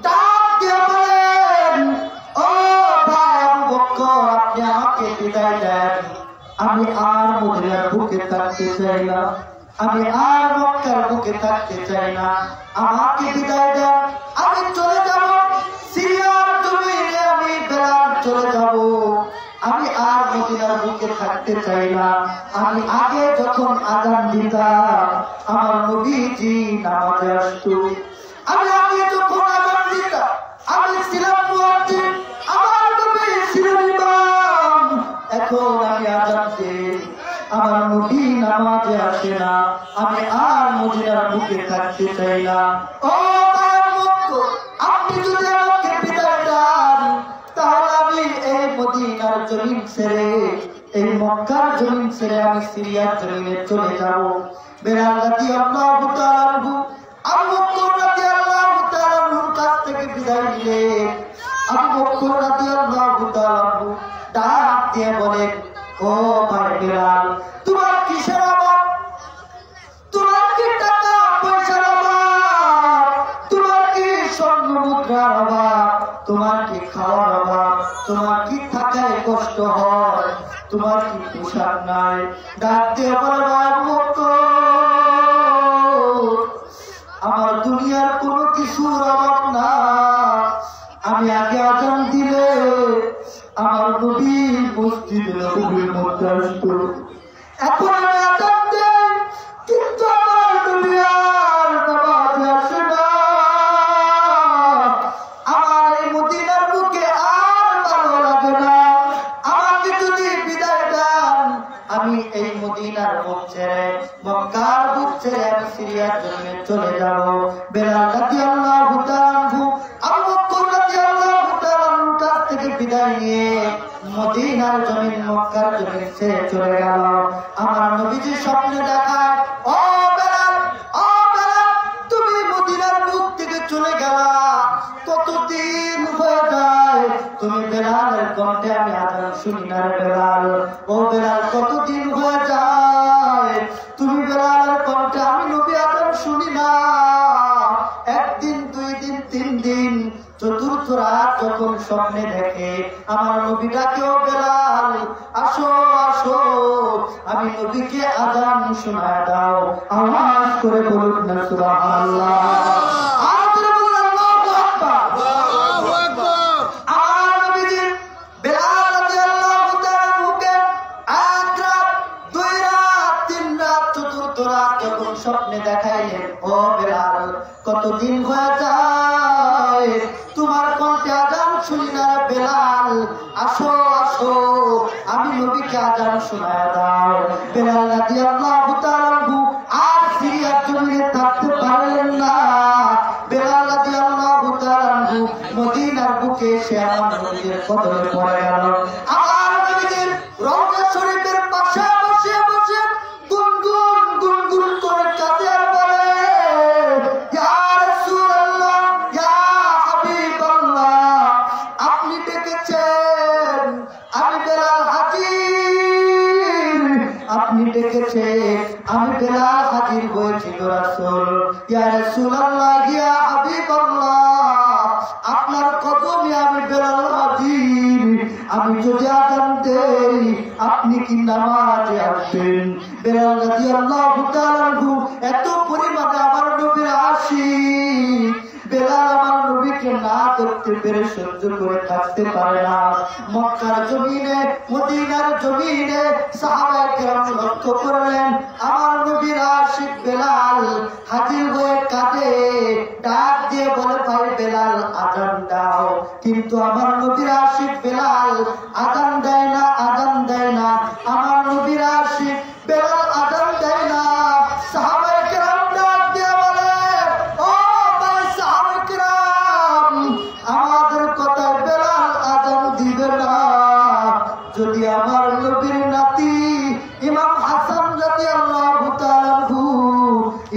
ডাক দিয়ে বলেন, ও ভাই আবু বকর, আপনি আমাকে বিদায় দেন, আমি আর মদিনার বুকে থাকতে চাই না, আমি আর মক্কার বুকে থাকতে চাই না, আমাকে বিদায় দেন, আমি চলে যাব সিরিয়ার জমিনে, আমি বেলাল চলে যাব, আমি আর মদিনার বুকে থাকতে চাই না। আমি আগে যখন আযান দিতাম আমার নবীজি নামাজে আসতো, আমি আগে যখন আযান দিতাম আমি ছিলাম মুয়াজ্জিন, আমার নবী ছিলেন ইমাম। এখন আমি আযান দিই, আমার নবী নামাজে আসে না, আমি আর মদিনার বুকে থাকতে চাই না। ও আপনি যদি আমাকে বিদায় দেন, তাহলে আমি এই মদিনার জমিন ছেড়ে, এই মক্কার জমিন ছেড়ে আমি সিরিয়ার জমিনে চলে যাব। বেলাল রাদিয়াল্লাহু তাআলা আবু বকর রাদিয়াল্লাহু তাআলার কাছ থেকে বিদায় নিলে, আবু বকর রাদিয়াল্লাহু তাআলা ডাক দিয়ে বলেন, ও ভাই বেলাল, তোমার কিসের অভাব? তোমার কি টাকা পয়সার অভাব? তোমার কি স্বর্ণ মুদ্রার অভাব? তোমার কি খাওয়ার অভাব? তোমার কি থাকায় কষ্ট হয়? তোমার কি পোশাক নাই? ডাক দিয়ে বলে, আবু বকর, আমার দুনিয়ার কোনো কিছুর অভাব না। আমি আগে আযান দিলে আমার নবী মসজিদে নববীর মধ্যে আসতো, এখন আমি আযান দেই কিন্তু আমার নবী আর নামাজে আসে না। আমার এই মদিনার বুকে আর ভালো লাগে না, আমাকে যদি বিদায় দেন, আমি এই মদিনার বুক ছেড়ে, মক্কার বুক ছেড়ে আমি সিরিয়ার জমিনে চলে যাব। বেলাল রাদিয়াল্লাহু তাআলা আবু বকর রাদিয়াল্লাহু তাআলার কাছ থেকে বিদায় নিয়ে মদিনার জমিন, মক্কার জমিন ছেড়ে চলে গেল। আমার নবীজি স্বপ্নে দেখায়, ও বেলাল, ও বেলাল, তুমি মদিনার বুক থেকে চলে গেলা, কতদিন হয়ে যায় তুমি বেলালের কণ্ঠে আমি আযান শুনি না রে বেলাল। ও বেলাল, কতদিন হয়ে যায় তুমি বেলালের কণ্ঠে আমি নবী আযান শুনি না। একদিন, দুই দিন, তিন দিন, চতুর্থ রাত যখন স্বপ্নে দেখে আমার নবী ডাকে, ও বেলাল, আসো আসো, আমি নবীকে আযান শোনায় দাও। আওয়াজ করে বলুন না সুবহানাল্লাহ। স্বপ্নে দেখাইলেন, ও বেলাল, কতদিন হয়ে যায় তোমার কণ্ঠে আযান শুনি না বেলাল, আসো আসো, আমি নবীকে আযান শোনায় দাও। বেলাল রাদিয়াল্লাহু তাআলা আর সিরিয়ার জমিনে থাকতে পারলেন না। বেলাল রাদিয়াল্লাহু তাআলা মদিনার বুকে এসে আমার নবীর কদমে পড়ে গেল। আমার নবীর রওজা শরীফের পাশে বসে বসে গুনগুন গুনগুন করে কাঁদে আর বলে, ইয়া রাসূলুল্লাহ, ইয়া হাবিবাল্লাহ, আপনি ডেকেছেন, আমি বেলাল হাজির, আপনি ডেকেছেন, আমি বেলাল হাজির হয়েছি গো রাসূল। ইয়া রাসূলুল্লাহ, ইয়া হাবিবাল্লাহ, আপনার কদমে আমি বেলাল হাজির, আমি যদি আযান দেই আপনি কি নামাজে আসবেন? বেলাল রাদিয়াল্লাহু তাআলা এত পরিমাণে আমার নবীর আশিক, বেলাল আমার নবী নবীকে না দেখতে পেরে সহ্য করে থাকতে পারে না। মক্কার জমিনে, মদিনার জমিনে সাহাবায়ে কেরাম লক্ষ্য করলেন আমার নবীর আশিক বেলাল হাজির হয়ে কাঁদে, ডাক দিয়ে বলে ভাই বেলাল আযান দাও। কিন্তু আমার নবীর আশিক বেলাল আযান দেয় না, আযান দেয় না। আমার নবীর আশিক বেলাল আযান দেয় না। সাহাবায়ে কেরাম ডাক দিয়ে বলে ও ভাই সাহাবায়ে কেরাম, আমাদের কথায় বেলাল আযান দিবে না। যদি আমার নবীর নাতি ইমাম হাসান রাদিয়াল্লাহু তাআলা আনহু,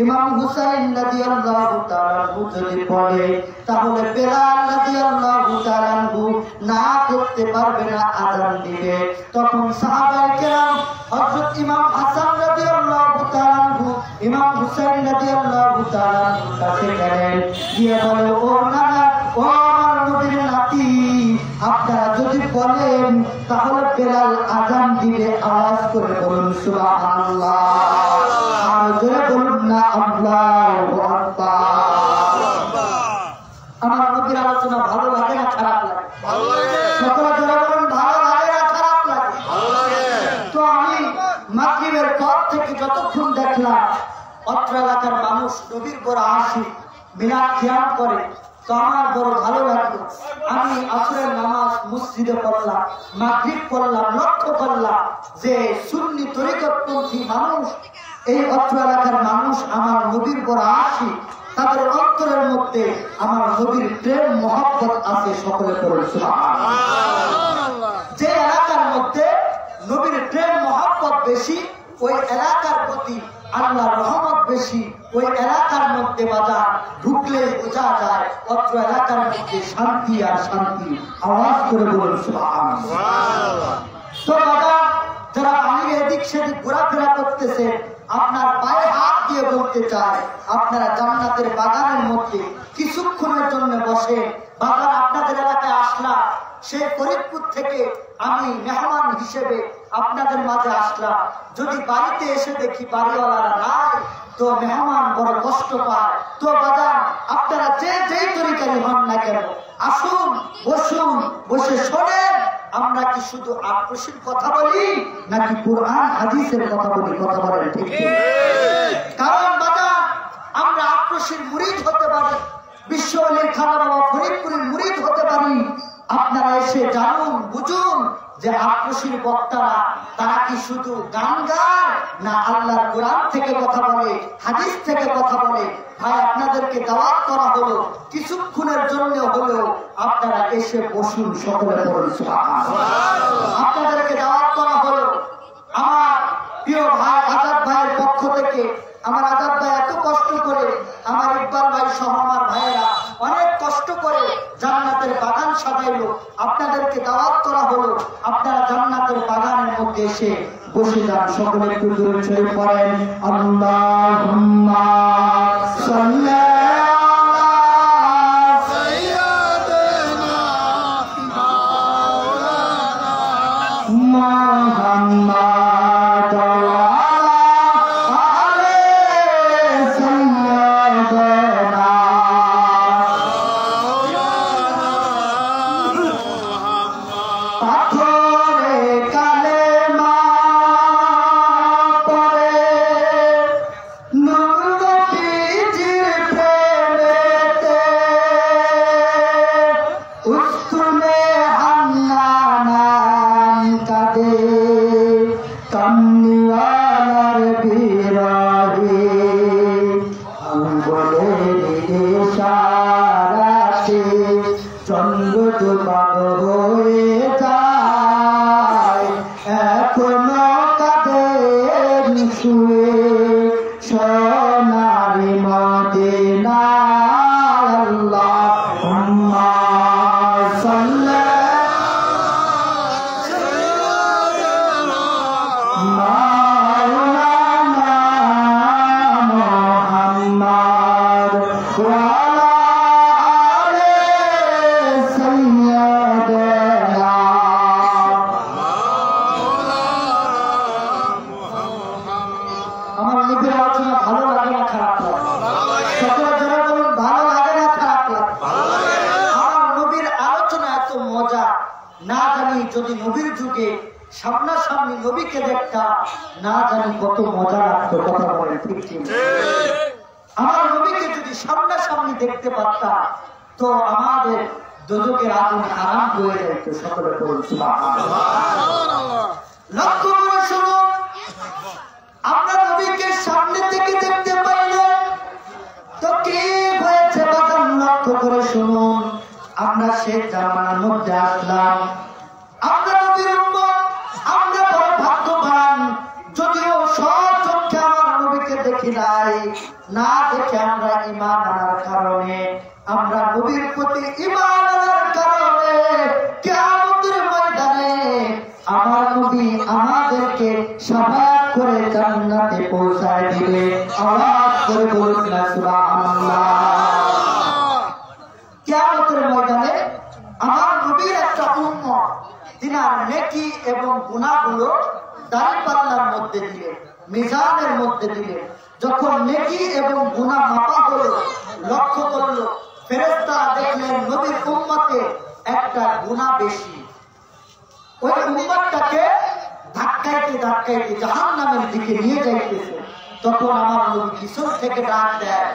ইমাম হুসাইন রাদিয়াল্লাহু তাআলা আনহু যদি পড়ে, তাহলে বেলাল রাদিয়াল্লাহু তাআলা আনহু না করতে পারবে না, আযান দিবে। তখন সাহাবায়ে কেরাম হযরত ইমাম হাসান রাদিয়াল্লাহু তাআলা আনহু, ইমাম হুসাইন রাদিয়াল্লাহু তাআলা আনহুর কাছে গেলেন, গিয়ে বলে ও নানা, ও আমার নবীর নাতি, আপনারা যদি বলেন তাহলে বেলাল আযান দিবে। আওয়াজ করে বলুন সুবহানাল্লাহ, আর জোরে বলুন না আল্লাহু আকবার। আমার নবীর আলোচনা ভালো লাগে না খারাপ লাগে? ভালো লাগে। সকলে জোরে বলুন ভালো লাগে না খারাপ লাগে? ভালো লাগে। তো আমি মাগরিবের পর থেকে যতক্ষণ দেখলাম অত্র এলাকার মানুষ নবীর বড় আশিক, মিলাদ কিয়াম করে, তো আমার বড় ভালো লাগলো। আমি আসরের নামাজ মসজিদে পড়লাম, মাগরিব পড়লাম, লক্ষ্য করলাম যে সুন্নি তরিকতপন্থী মানুষ, এই অত্র এলাকার মানুষ আমার নবীর বড় আশিক, তাদের অন্তরের মধ্যে আমার নবীর প্রেম মহব্বত আছে। সকলে পড়ুন সুবহানাল্লাহ। যে এলাকার মধ্যে নবীর প্রেম মহব্বত বেশি, ওই এলাকার প্রতি আল্লাহর রহমত বেশি। ওই এলাকার মধ্যে বাজার ঢুকলে বোঝা যায় অত্র এলাকার মধ্যে শান্তি আর শান্তি। আওয়াজ করে বলুন সুবহানাল্লাহ। তো বাবা, যারা বাইরে এদিক সেদিক ঘোরাফেরা করতেছে, আপনার পায়ে হাত দিয়ে বলতে চায় আপনারা জান্নাতের বাগানের মধ্যে কিছুক্ষণের জন্য বসে। বাগান আপনাদের এলাকায় আসলাম, সেই ফরিদপুর থেকে আমি মেহমান হিসেবে আপনাদের মাঝে আসলাম। যদি বাড়িতে এসে দেখি বাড়িওয়ালারা নাই, তো মেহমান বড় কষ্ট পায়। তো বাজার আপনারা যেই তরিকারই হন না কেন, আসুন, বসুন, বসে শোনেন। আমরা কি শুধু আক্রোশের কথা বলি নাকি কোরআন হাদিসের কথা বলি? কথা বলেন ঠিক? কারণ বাজার আমরা আক্রোশের মুরিদ হতে পারি, বিশ্বওয়ালির খানা বাবা ফরিদপুরের মুরিদ হতে পারি। আপনারা এসে জানুন, বুঝুন যে আক্রোশের বক্তারা তারা কি শুধু গান গায় না আল্লাহর কোরআন থেকে কথা বলে, হাদিস থেকে কথা বলে। ভাই, আপনাদেরকে দাওয়াত করা হলো, কিছুক্ষণের জন্য হলেও আপনারা এসে বসুন। সকলে বলুন সুবহানাল্লাহ। আপনাদেরকে দাওয়াত করা হলো। আমার প্রিয় ভাই আজাদ ভাইয়ের পক্ষ থেকে, আমার আজাদ ভাই এত কষ্ট করে, আমার ইকবাল ভাই সহ আমার ভাইয়েরা অনেক কষ্ট করে জান্নাতের বাগান সাজাইলো। আপনাদেরকে দাওয়াত করা হলো, আপনারা জান্নাতের বাগানের মধ্যে এসে বসে যান। সকলে একটু জোরে জোরে পড়েন আল্লাহুম্মা সাল্লি যদি নবীর যুগে সামনাসামনি নবীকে দেখতাম, না জানি কত মজা লাগতো। কথা বলে ঠিক ঠিক। আমার নবীকে যদি সামনাসামনি দেখতে পারতাম তো আমাদের দোজখের আগুন হারাম হয়ে যেত। সকলে বলুন সুবহানাল্লাহ। লক্ষ্য করে শুনুন, আমরা নবীকে সামনে থেকে দেখতে পাইলে তো কি হয়েছে বাজান? লক্ষ্য করে শুনুন, আমরা সে জামানার মধ্যে আসলাম, আমরা নবীর উম্মত, আমরা বড় ভাগ্যবান। যদিও সচক্ষে আমার নবীকে দেখি নাই, না দেখে আমরা ঈমান আনার কারণে, আমরা নবীর প্রতি ঈমান আনার কারণে কিয়ামতের ময়দানে আমার নবী আমাদেরকে শাফাআত করে জান্নাতে পৌঁছায় দিবে। আওয়াজ করে বলুন না সুবহানাল্লাহ। কিয়ামতের ময়দানে আমার নবীর একটা উম্মত তিনার নেকি এবং গুনাহগুলো দাঁড়িপাল্লার মধ্যে দিলে, মিজানের মধ্যে দিলে, যখন নেকি এবং গুনাহ মাপা হলো, লক্ষ্য করলো, ফেরেশতারা দেখলেন নবীর উম্মতে একটা গুনাহ বেশি। ওই উম্মতটাকে ধাক্কাইতে ধাক্কাইতে জাহান্নামের দিকে নিয়ে যাইতেছে। তখন আমার নবী পিছন থেকে ডাক দেয়,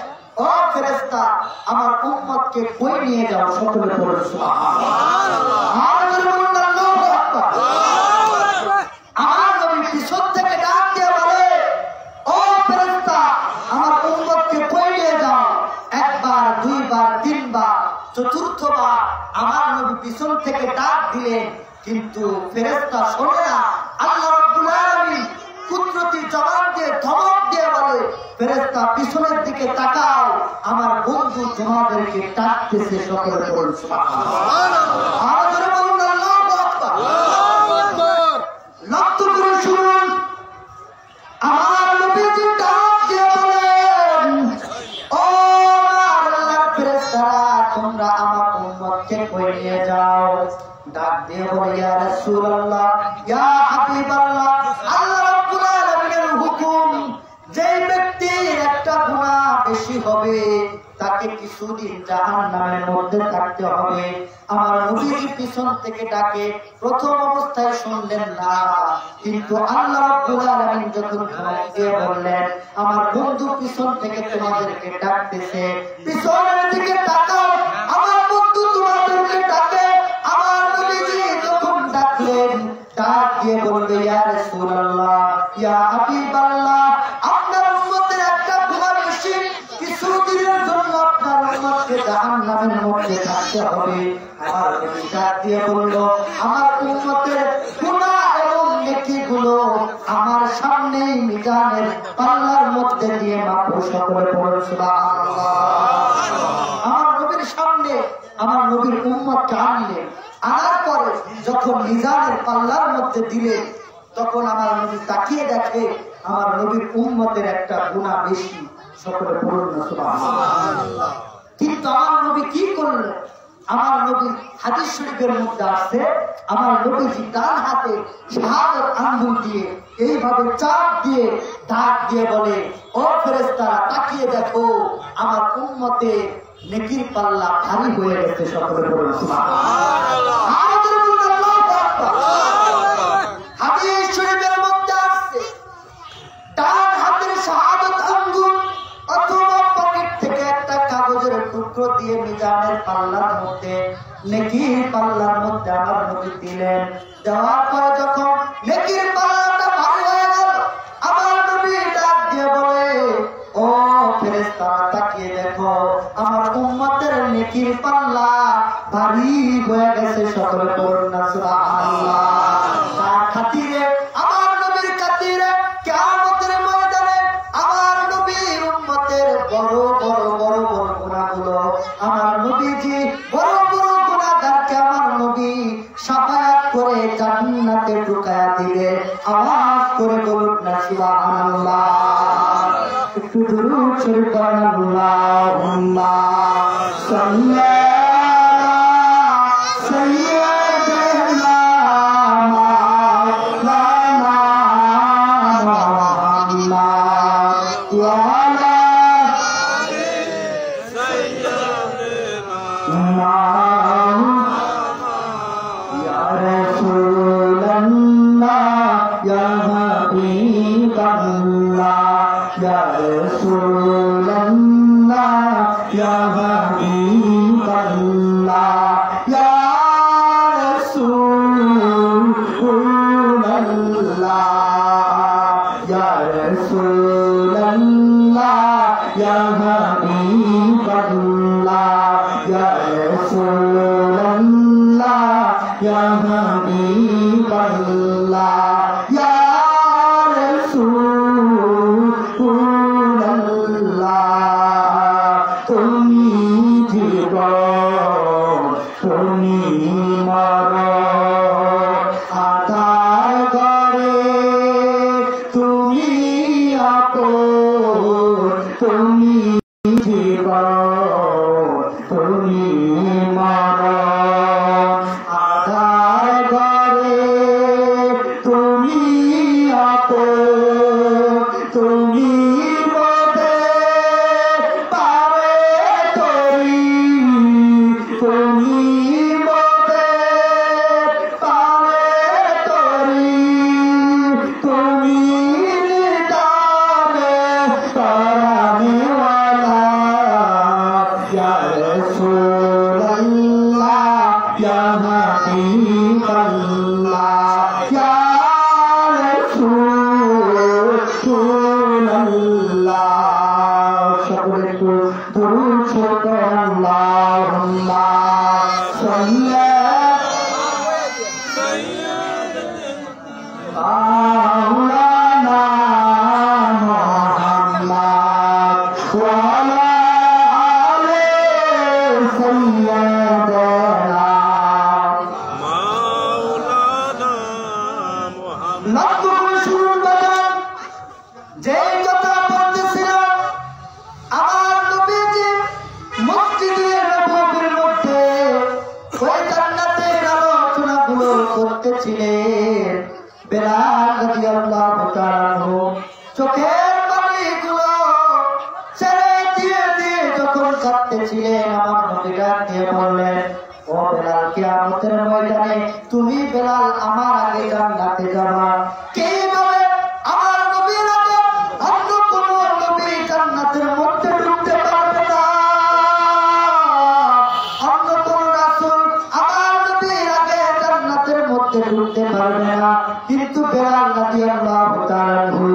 ও ফেরেশতা, আমার উম্মতকে কই নিয়ে যাও? সকলে বলুন সুবহানাল্লাহ। আমার নবী পিছন থেকে ডাক দিয়ে বলে, ও ফেরেশতা, আমার উম্মতকে কই নিয়ে যাও? একবার, দুইবার, তিনবার, চতুর্থবার আমার নবী পিছন থেকে ডাক দিলেন, কিন্তু ফেরেশতা শোনে না। আল্লাহ রাব্বুল আলামিন কুদরতি জবান দিয়ে ধমক দিয়ে বলে, ফেরেশতা পিছনের দিকে তাকাও, আমার বন্ধু তোমাদেরকে ডাকতেছে। সকলে বলুন সুবহানাল্লাহ। আর জোরে বলুন আল্লাহু আকবার। লক্ষ্য করে শুনুন, আমার নবীজি ডাক দিয়ে বলেন, ও আল্লাহর ফেরেশতারা, তোমরা আমার উম্মতকে কই নিয়ে যাও? ডাক দিয়ে বলে, ইয়া রাসূলুল্লাহ, ইয়া হাবিবাল্লাহ, আল্লাহ রাব্বুল আলামিনের হুকুম, যে ব্যক্তির একটা গুনাহ বেশি হবে তাকে কিছুদিন জাহান্নামের মধ্যে থাকতে হবে। আমার নবীর পিছন থেকে ডাকে প্রথম অবস্থায় শুনলেন না, কিন্তু আল্লাহ রাব্বুল আলামিন যখন ধমক দিয়ে বললেন, আমার বন্ধু পিছন থেকে তোমাদেরকে ডাকতেছে, পিছনের দিকে তাকাও, আমার বন্ধু তোমাদেরকে ডাকে। আমার নবীজি যখন ডাকলেন, ডাক দিয়ে বলবে, ইয়া রাসূলুল্লাহ, ইয়া হাবিবাল্লাহ, আপনার উম্মতের একটা গুনাহ বেশি, কিছুদিনের জন্য আপনার উম্মতকে জাহান্নামের মধ্যে থাকতে হবে। আমার নবী ডাক দিয়ে বলল, আমার উম্মতের গুনাহ এবং নেকিগুলো আমার সামনেই মিজানের পাল্লার মধ্যে দিয়ে মাপো। সকলে বলুন সুবহানাল্লাহ। আমার নবীর সামনে আমার নবীর উম্মতকে আনলেন, আনার পরে যখন মিজানের পাল্লার মধ্যে দিলেন, তখন আমার নবী তাকিয়ে দেখে আমার নবীর উম্মতের একটা গুনাহ বেশি। সকলে বলুন না সুবহানাল্লাহ। কিন্তু আমার নবী কি করলেন? আমার নবী হাদিস শরীফের মধ্যে আছে, আমার নবীজি ডান হাতে শাহাদাত আঙ্গুল দিয়ে এইভাবে চাপ দিয়ে ডাক দিয়ে বলে, ও ফেরেশতারা, তাকিয়ে দেখো, আমার উম্মতে নেকির পাল্লা ভারী হয়ে গেছে। সকলে বলুন সুবহানাল্লাহ। হাদিস শরীফের মধ্যে আছে, ডান হাতের শাহাদাত আঙ্গুল অথবা পকেট থেকে একটা কাগজের টুকরো দিয়ে মিজানের পাল্লার মধ্যে, নেকির পাল্লার মধ্যে আমার নবী দিলেন। দেওয়ার পরে যখন নেকির পাল্লাটা ভারী হয়ে গেল, আমার নবী ডাক দিয়ে বলে, ও ফেরেশতারা, তাকিয়ে দেখো, আমার উম্মতের নেকির পাল্লা ভারী হয়ে গেছে। সকলে বলুন না সুবহানাল্লাহ। তার খাতিরে, আমার নবীর খাতিরে, কিয়ামতের ময়দানে আমার নবীর উম্মতের বড় বড় বড় বড় গুনাহগুলো আমার নবীজি বড় বড় গুনাহগারকে আমার নবী শাফায়াত করে জান্নাতে ঢুকায়া দিবে। আওয়াজ করে বলুন না সুবহানাল্লাহ। একটু দুরূদ শরীফ পড়ুন, আল্লাহুম্মা সাল্লি Allah রাসূলুল্লাহ ইয়া হাবিবাল্লাহ ইয়া রাসূলুল্লাহ তুমি জীবন তুমি মরণ আদায় করে তুমি আপন তুমি জীবন তুমি মরণ আদায় করে তুমি আপন তুমি বদে পারে তরি তুমি বদে পারে তরি তুমি নিদানে তারানেওয়ালা ইয়া রাসূলুল্লাহ ইয়া হাবিবাল্লাহ ইয়া রাসূলুল্লাহ সকলে একটু দুরূদ পড়ুন আল্লাহুম্মা সাল্লি মাওলানা মুহাম্মদ ওয়া আলা আলি সাইয়্যিদানা মাওলানা মুহাম্মদ নতুন শুরু বাজার যে কথা বলতেছিলাম আমার নবীজি মসজিদে নববীর মধ্যে ওই জান্নাতের আলোচনাগুলো করতেছিলেন বেলাল রাদিয়াল্লাহু তাআলা আনহু চোখের পানিগুলো ছেড়ে দিয়ে দিয়ে যখন কাঁদতেছিলেন আমার নবী ডাক দিয়ে বললেন ও বেলাল কিয়ামতের ময়দানে তুমি বেলাল আমার আগে জান্নাতে যাবা কিভাবে আমার নবীর আগে অন্য কোন নবী জান্নাতের মধ্যে ঢুকতে পারবে না অন্য কোন রাসূল আমার নবীর আগে জান্নাতের মধ্যে ঢুকতে পারবে না কিন্তু বেলাল রাদিয়াল্লাহু তাআলা আনহু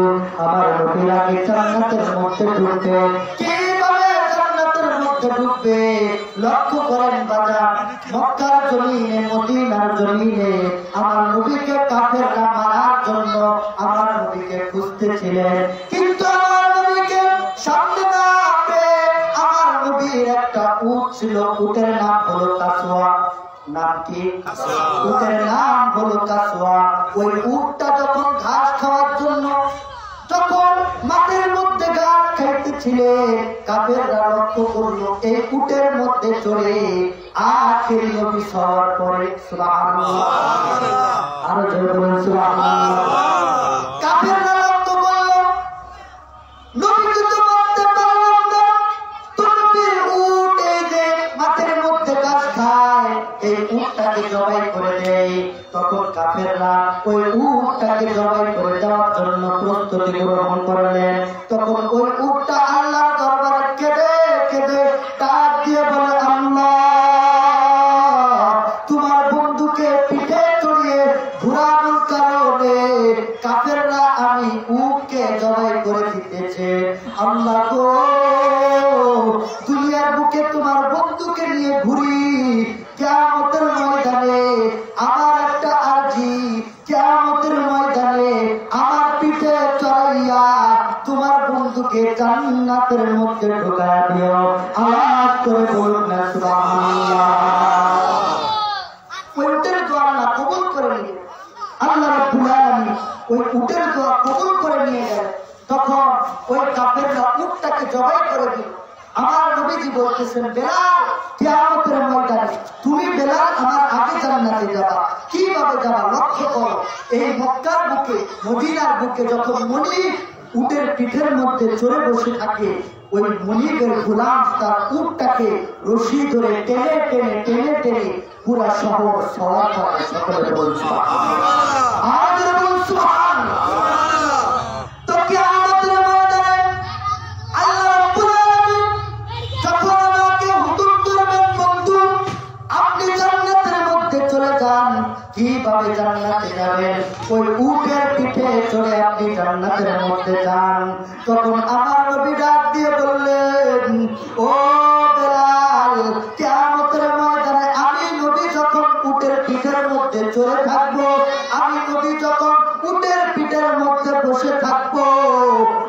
আমার নবীর আগে জান্নাতের মধ্যে ঢুকতে কিভাবে জান্নাতের মধ্যে ঢুকবে লক্ষ্য করেন বাজার মক্কার জমিনে মদিনার জমিনে আমার নবীকে কাফেররা মারার জন্য আমার নবীকে খুঁজতেছিলেন কিন্তু আমার নবীকে সামনে না পেয়ে আমার নবীর একটা উট ছিল উটের নাম হলো কাসওয়া নাম কি উটের নাম হলো কাসওয়া ওই উটটা যখন ঘাস খাওয়ার জন্য যখন মাঠের মধ্যে ঘাস খাইতেছিলেন কাফেররা লক্ষ্য করলো এই উটের মধ্যে চড়ে আখের নবী হওয়ার পরে সুবহানাল্লাহ আরো জোরে বলুন সুবহানাল্লাহ কাফেররা লক্ষ্য করলো নবীকে তো মারতে পারলাম না নবীর উট এই যে মাঠের মধ্যে ঘাস খায় এই উটটাকে জবাই করে দেয় তখন কাফেররা ওই উটটাকে জবাই করে দেওয়ার জন্য প্রস্তুতি গ্রহণ করলেন তখন ওই উটটা আল্লাহর দরবারে কেঁদে কেঁদে ডাক দিয়ে বলে আল্লাহ তোমার বন্ধুকে পিঠে চড়িয়ে ঘোরানোর কারণে কাফেররা আমি উটকে জবাই করে দিতেছে আল্লাহ গো দুনিয়ার বুকে তোমার বন্ধুকে নিয়ে ঘুরি কিয়ামতের ময়দানে আমার একটা আরজি কিয়ামতের ময়দানে আমার পিঠে চড়াইয়া তোমার বন্ধুকে জান্নাতের মধ্যে ঢোকায়া দিও আওয়াজ করে বলুন না সুবহানাল্লাহ ওই উটের দোয়া আল্লাহ কবুল করে নিলেন আল্লাহ রাব্বুল আলামিন ওই উটের দোয়া কবুল করে নিয়ে গেলেন তখন ওই কাফেররা উটটাকে জবাই করে দিল আমার নবীজি বলতেছেন বেলাল কিয়ামতের ময়দানে তুমি বেলাল আমার আগে জান্নাতে যাবা কিভাবে যাবা লক্ষ্য করো এই মক্কার বুকে মদিনার বুকে যখন মনিব উটের পিঠের মধ্যে চড়ে বসে থাকে ওই মনিবের গোলাম তার উটটাকে রশি ধরে টেনে টেনে টেনে টেনে পুরা শহর সওয়ার করে সকলে বলুন সুবহানাল্লাহ আজ বলুন সুবহানাল্লাহ তো কিয়ামতের ময়দানে আল্লাহ রাব্বুল আলামিন যখন আমাকে হুকুম করবেন বন্ধু আপনি জান্নাতের মধ্যে চলে যান কিভাবে জান্নাতে যাবেন ওই উটের পিঠে চড়ে আপনি জান্নাতের মধ্যে যান তখন আমার নবী ডাক দিয়ে বললেন ও বেলাল কিয়ামতের মধ্যে চলে থাকবো, আমি নবী যখন উটের পিঠের মধ্যে বসে থাকবো,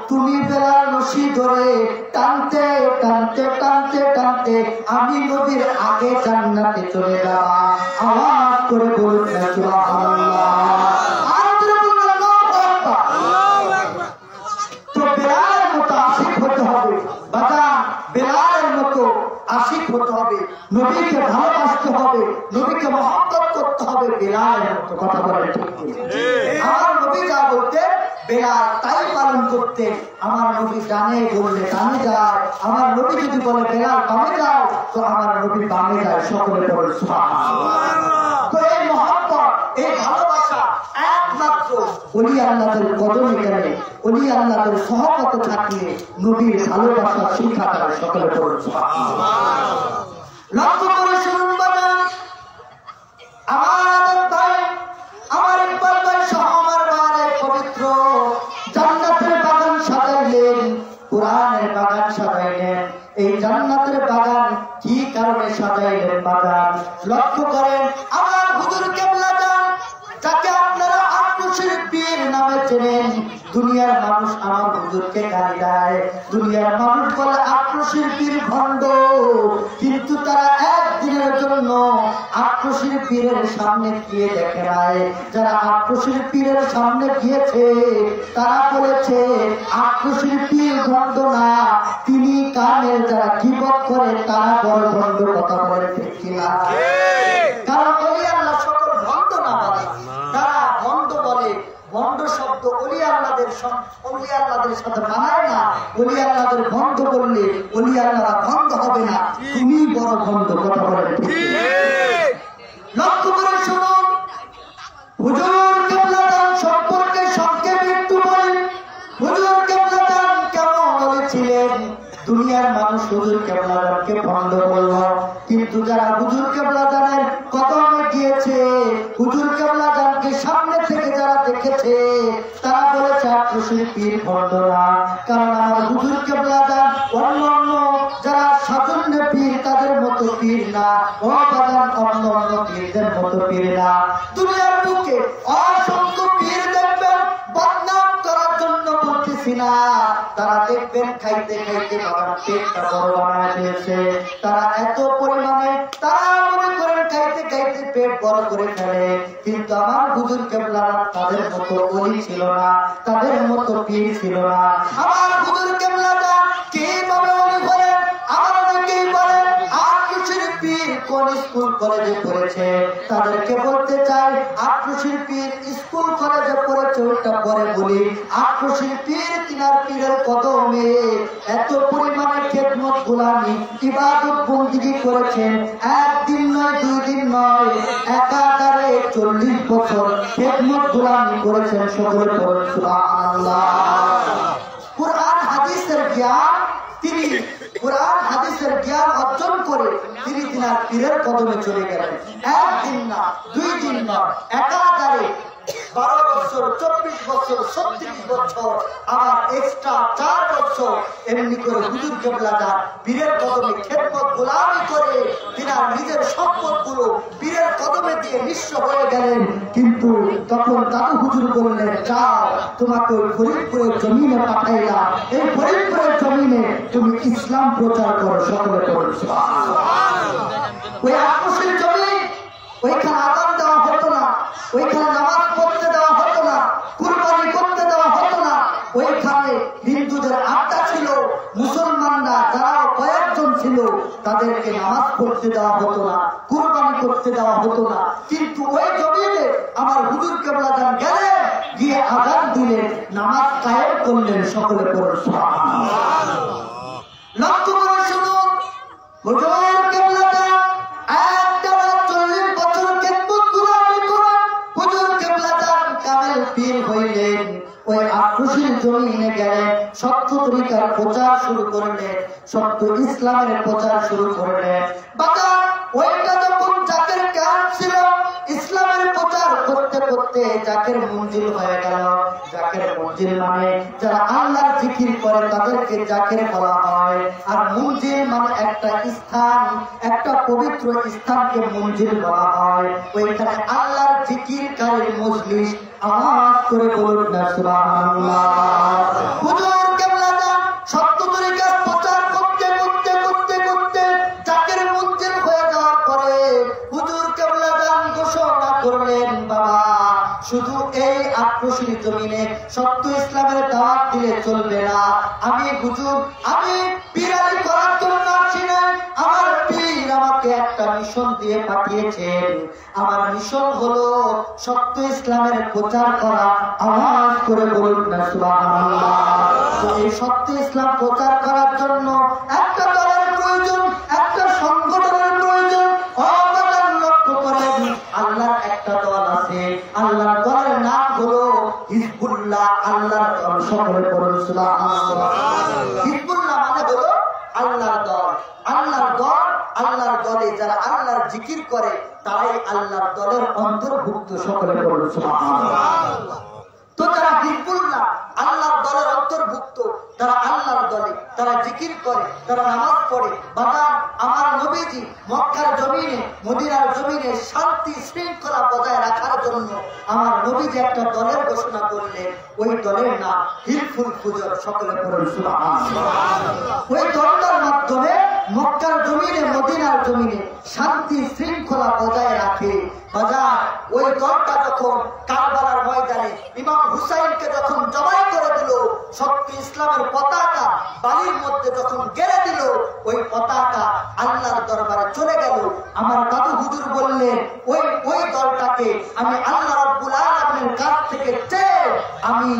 তুমি বেলাল রশি ধরে টানতে টানতে টানতে টানতে আমি নবীর আগে জান্নাতে চলে যাবা। আওয়াজ করে বলুন না সুবহানাল্লাহ। তো বেলালের মতো আশিক হতে হবে বাবা, বেলালের মতো আশিক হতে হবে, নবীকে ভালোবাসতে হবে, নবীকে মহব্বত করতে হবে বেলালের মতো। কথা বলে ঠিক আমার নবী যা বলতে বেলাল তাই পালন করতে। আমার নবী ডানে বললে ডানে যায়, আমার নবী যদি বলে বেলাল বামে যাও, তো আমার নবী বামে যায়। সকলে বলে সুবহানাল্লাহ। তো এই মহব্বত, এই ভালোবাসা একমাত্র ওলি আল্লাহদের কদমে গেলে, ওলি আল্লাহদের সহবতে থাকলে নবীর ভালোবাসা শিক্ষা দেয়। সকলে বলে সুবহানাল্লাহ। লক্ষ্য করে শুনুন বাবা, আমার ভাই, আমার ইকবাল ভাই সহ আমার বারে পবিত্র জান্নাতের বাগান সাজাইলেন, কোরআনের বাগান সাজাইলেন। এই জান্নাতের বাগান কি কারণে সাজাইলেন বাগান? লক্ষ্য করেন, আমার হুজুর কেবলা যান, যাকে আপনারা আক্রোশের পীর নামে চেনেন। দুনিয়ার মানুষ আমার হুজুরকে গালি দেয়, দুনিয়ার মানুষ বলে আক্রোশের পীর ভণ্ড, কিন্তু তারা একদিনের জন্য আক্রোশের পীরের সামনে গিয়ে দেখে নাই। যারা আক্রোশের পীরের সামনে গিয়েছে তারা বলেছে আক্রোশের পীর ভণ্ড না, তিনি কামেল। যারা গীবত করে তারা বড় ভণ্ড। কথা বলে ঠিক কিনা? কারণ ওলি আল্লাহ সকল ভণ্ড না বলে, তারা ভণ্ড বলে। ভণ্ড শব্দ ওলি আল্লাহদের সাথে মানায় না। ওলি আল্লাহদের ভণ্ড বললে ওলি আল্লাহরা ভণ্ড হবে না, তুমি বড় ভণ্ড। কথা বলে ঠিক। লক্ষ্য করে শুনুন, হুজুর কেবলা দান সম্পর্কে সংক্ষেপে একটু বলি। হুজুর কেবলা দান কেমন বলেছিলেন? দুনিয়ার মানুষ হুজুর কেবলা দানকে ভণ্ড বলল, কিন্তু যারা হুজুর কেবলা দানের কদমে গিয়েছে, হুজুর কেবলা দানকে সামনে থেকে যারা দেখেছে, তারা বলেছে আক্রোশের পীর ভণ্ড না। কারণ আমার হুজুর কেবলা দান অন্য যারা সাজন্য পীর তাদের মতো পীর না, ও বাদান অন্য পীরদের মতো পীর না। দুনিয়ার বুকে অসংখ্য পীর দেখবেন, বদনাম করার জন্য বলতেছি না, তারা দেখবেন খাইতে খাইতে বাবার পেটটা বড় বানায় দিয়েছে। তারা এত পরিমাণে তারা মনে করেন খাইতে খাইতে পেট বড় করে ফেলে, কিন্তু আমার হুজুর কেবলা তাদের মতো ওলি ছিল না, তাদের মতো পীর ছিল না। আমার হুজুর কেবলা কিভাবে ওলি বলেন? আমার অনেকেই বলেন আক্রোশের পীর কোন স্কুল কলেজে পড়েছে, তাদেরকে বলতে চাই আক্রোশের পীর স্কুল কলেজে পড়েছে ওটা পরে বলি। আক্রোশের পীর তিনার পীরের কদমে এত পরিমাণে খেদমত গোলামি ইবাদত বন্দেগী করেছেন, একদিন নয় দুই দিন নয়, একাধারে 40 বছর খেদমত গোলামি করেছেন। সকলে বলুন সুবহানাল্লাহ। কুরআন হাদিসের জ্ঞান, তিনি কুরআন হাদিসের জ্ঞান অর্জন করে তিনি তিনার পীরের কদমে চলে গেলেন। একদিন না, 2 দিন না, একাধারে 12 বছর, 24 বছর, 36 বছর, আবার এক্সট্রা 4 বছর এমনি করে হুজুর কেবলা দান পীরের কদমে খেদমত গোলামি করে তিনার নিজের সম্পদগুলো পীরের কদমে দিয়ে নিঃস্ব হয়ে গেলেন। কিন্তু তখন দাদু হুজুর বললেন, যাও তোমাকে ওই ফরিদপুরের জমিনে পাঠাইলাম, এই ফরিদপুরের জমিনে তুমি ইসলাম প্রচার করো। সকলে বলুন সুবহানাল্লাহ। ওই আক্রোশের জমি, ওইখানে আযান দেওয়া হতো না, ওইখানে নামাজ পড়তে দেওয়া হতো না, কুরবানি করতে দেওয়া হতো না। ওইখানে হিন্দুদের আড্ডা ছিল, মুসলমানরা যারা কয়েকজন ছিল তাদেরকে নামাজ পড়তে দেওয়া হতো না, কুরবানি করতে দেওয়া হতো না। কিন্তু ওই জমিনে আমার হুজুর কেবলা দান গেলেন, গিয়ে আযান দিলেন, নামাজ কায়েম করলেন। সকলে পড়ুন সুবহানাল্লাহ। লক্ষ্য করে শুনুন, হুজুর কেবলা দান একটানা 40 বছর খেদমত গোলামি করে হুজুর কেবলা দান কামেল পীর হইলেন। ওই আক্রোশের জমিনে গেলেন, সত্য তরিকার প্রচার শুরু করলেন, সত্য ইসলামের প্রচার শুরু করলেন। বাবা ওইটা যখন জাকের ক্যাম্প ছিল, ইসলামের প্রচার করতে করতে জাকের মঞ্জিল হয়ে গেল। জাকের মঞ্জিল মানে যারা আল্লাহর জিকির করে তাদেরকে জাকের বলা হয়। আর মঞ্জিল মানে একটা স্থান, একটা পবিত্র স্থানকে মঞ্জিল বলা হয়। ওইখানে আল্লাহর জিকিরকারী মজলিস। আওয়াজ করে বলুন না সুবহানাল্লাহ। হুজুর কেবলা যান সত্য তরিকা প্রচার করতে করতে করতে করতে জাকের মঞ্জিল হয়ে যাওয়ার পরে হুজুর কেবলা যান ঘোষণা করলেন, বাবা শুধু এই আক্রোশী জমিনে সত্য ইসলামের দাওয়াত দিলে চলবে না। আমি হুজুর আমি পীরানি করার জন্য আসি না। আমার পীর আমাকে একটা মিশন দিয়ে পাঠিয়েছেন। আমার মিশন হলো সত্য ইসলামের প্রচার করা। আওয়াজ করে বলুন না সুবহানাল্লাহ। তো এই সত্য ইসলাম প্রচার করার জন্য একটা দলের প্রয়োজন, একটা সংগঠনের প্রয়োজন। লক্ষ্য করেন আল্লাহর একটা দল আছে, আল্লাহর দলের নাম হলো হিজবুল্লাহ। আল্লাহর দল, সকলে বলুন সুবহানাল্লাহ। হিজবুল্লাহ মানে হলো আল্লাহর দল। আল্লাহর দল, আল্লাহর দলে যারা আল্লাহর জিকির করে তারাই আল্লাহর দলের অন্তর্ভুক্ত। সকলে বলুন সুবহানাল্লাহ। তো যারা হিজবুল্লাহ আল্লাহর দলের অন্তর্ভুক্ত, তারা আল্লাহর দলে, তারা জিকির করে, তারা নামাজ পড়ে। বাবা আমার নবীজি মক্কার জমিনে, মদিনার জমিনে শান্তি শৃঙ্খলা বজায় রাখার জন্য আমার নবীজি একটা দলের ঘোষণা করলেন। ওই দলের নাম হিলফুল ফুজর। সকলে বলুন সুবহানাল্লাহ। ওই দলটার মাধ্যমে মক্কার জমিনে, মদিনার জমিনে শান্তি শৃঙ্খলা বজায় রাখে। বাজার ওই দলটা যখন কারবালার ময়দানে ইমাম হুসাইনকে যখন জবাই করে দিল, সত্য ইসলামের পতাকা বালির মধ্যে যখন গেড়ে দিল, ওই পতাকা আল্লাহর দরবারে চলে গেল। আমার দাদু হুজুর বললেন, ওই দলটাকে আমি আল্লাহ রাব্বুল আলামিনের কাছ থেকে চেয়ে আমি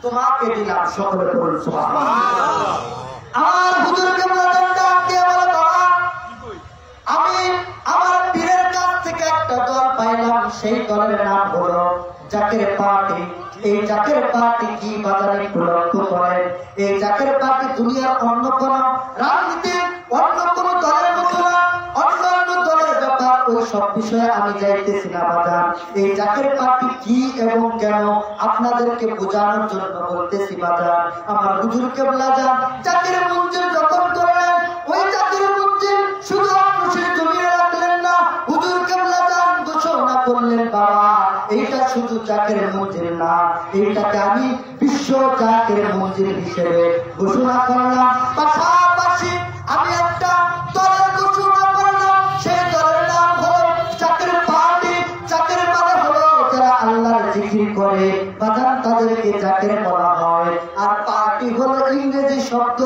তোমাকে দিলাম। সকলে বলুন সুবহানাল্লাহ। আমার হুজুরকে বললেন, ডাক দিয়ে বলে, বাবা আমি আমার পীরের কাছ থেকে একটা দল পাইলাম। সেই দলের নাম হলো জাকের পার্টি। এই জাকের পার্টি কি বাজারে একটু লক্ষ্য করেন। এই জাকের পার্টি দুনিয়ার অন্য কোন রাজনীতি, অন্য কোন দলের মতো না। অন্যান্য দলের ব্যাপার ওই সব বিষয়ে আমি যাইতেছি না বাজার। এই জাকের পার্টি কি এবং কেন আপনাদেরকে বোঝানোর জন্য বলতেছি বাজার। আমার হুজুরকে বলা যান জাকের মঞ্জিল যখন করলেন, ওই জাকের মঞ্জিল শুধু আক্রোশের জমিনে রাখলেন না। হুজুরকে বলা যান ঘোষণা করলেন, বাবা এইটা শুধু জাকের মঞ্জিল না, এইটাকে আমি বিশ্ব জাকের মঞ্জিল হিসেবে ঘোষণা করলাম। পাশাপাশি আমি একটা দলের ঘোষণা করলাম। সেই দলের নাম হলো জাকের পার্টি। জাকের মানে হলো যারা আল্লাহর জিকির করে, বাজান তাদেরকে জাকের বলা হয়। আর পার্টি হলো ইংরেজি শব্দ।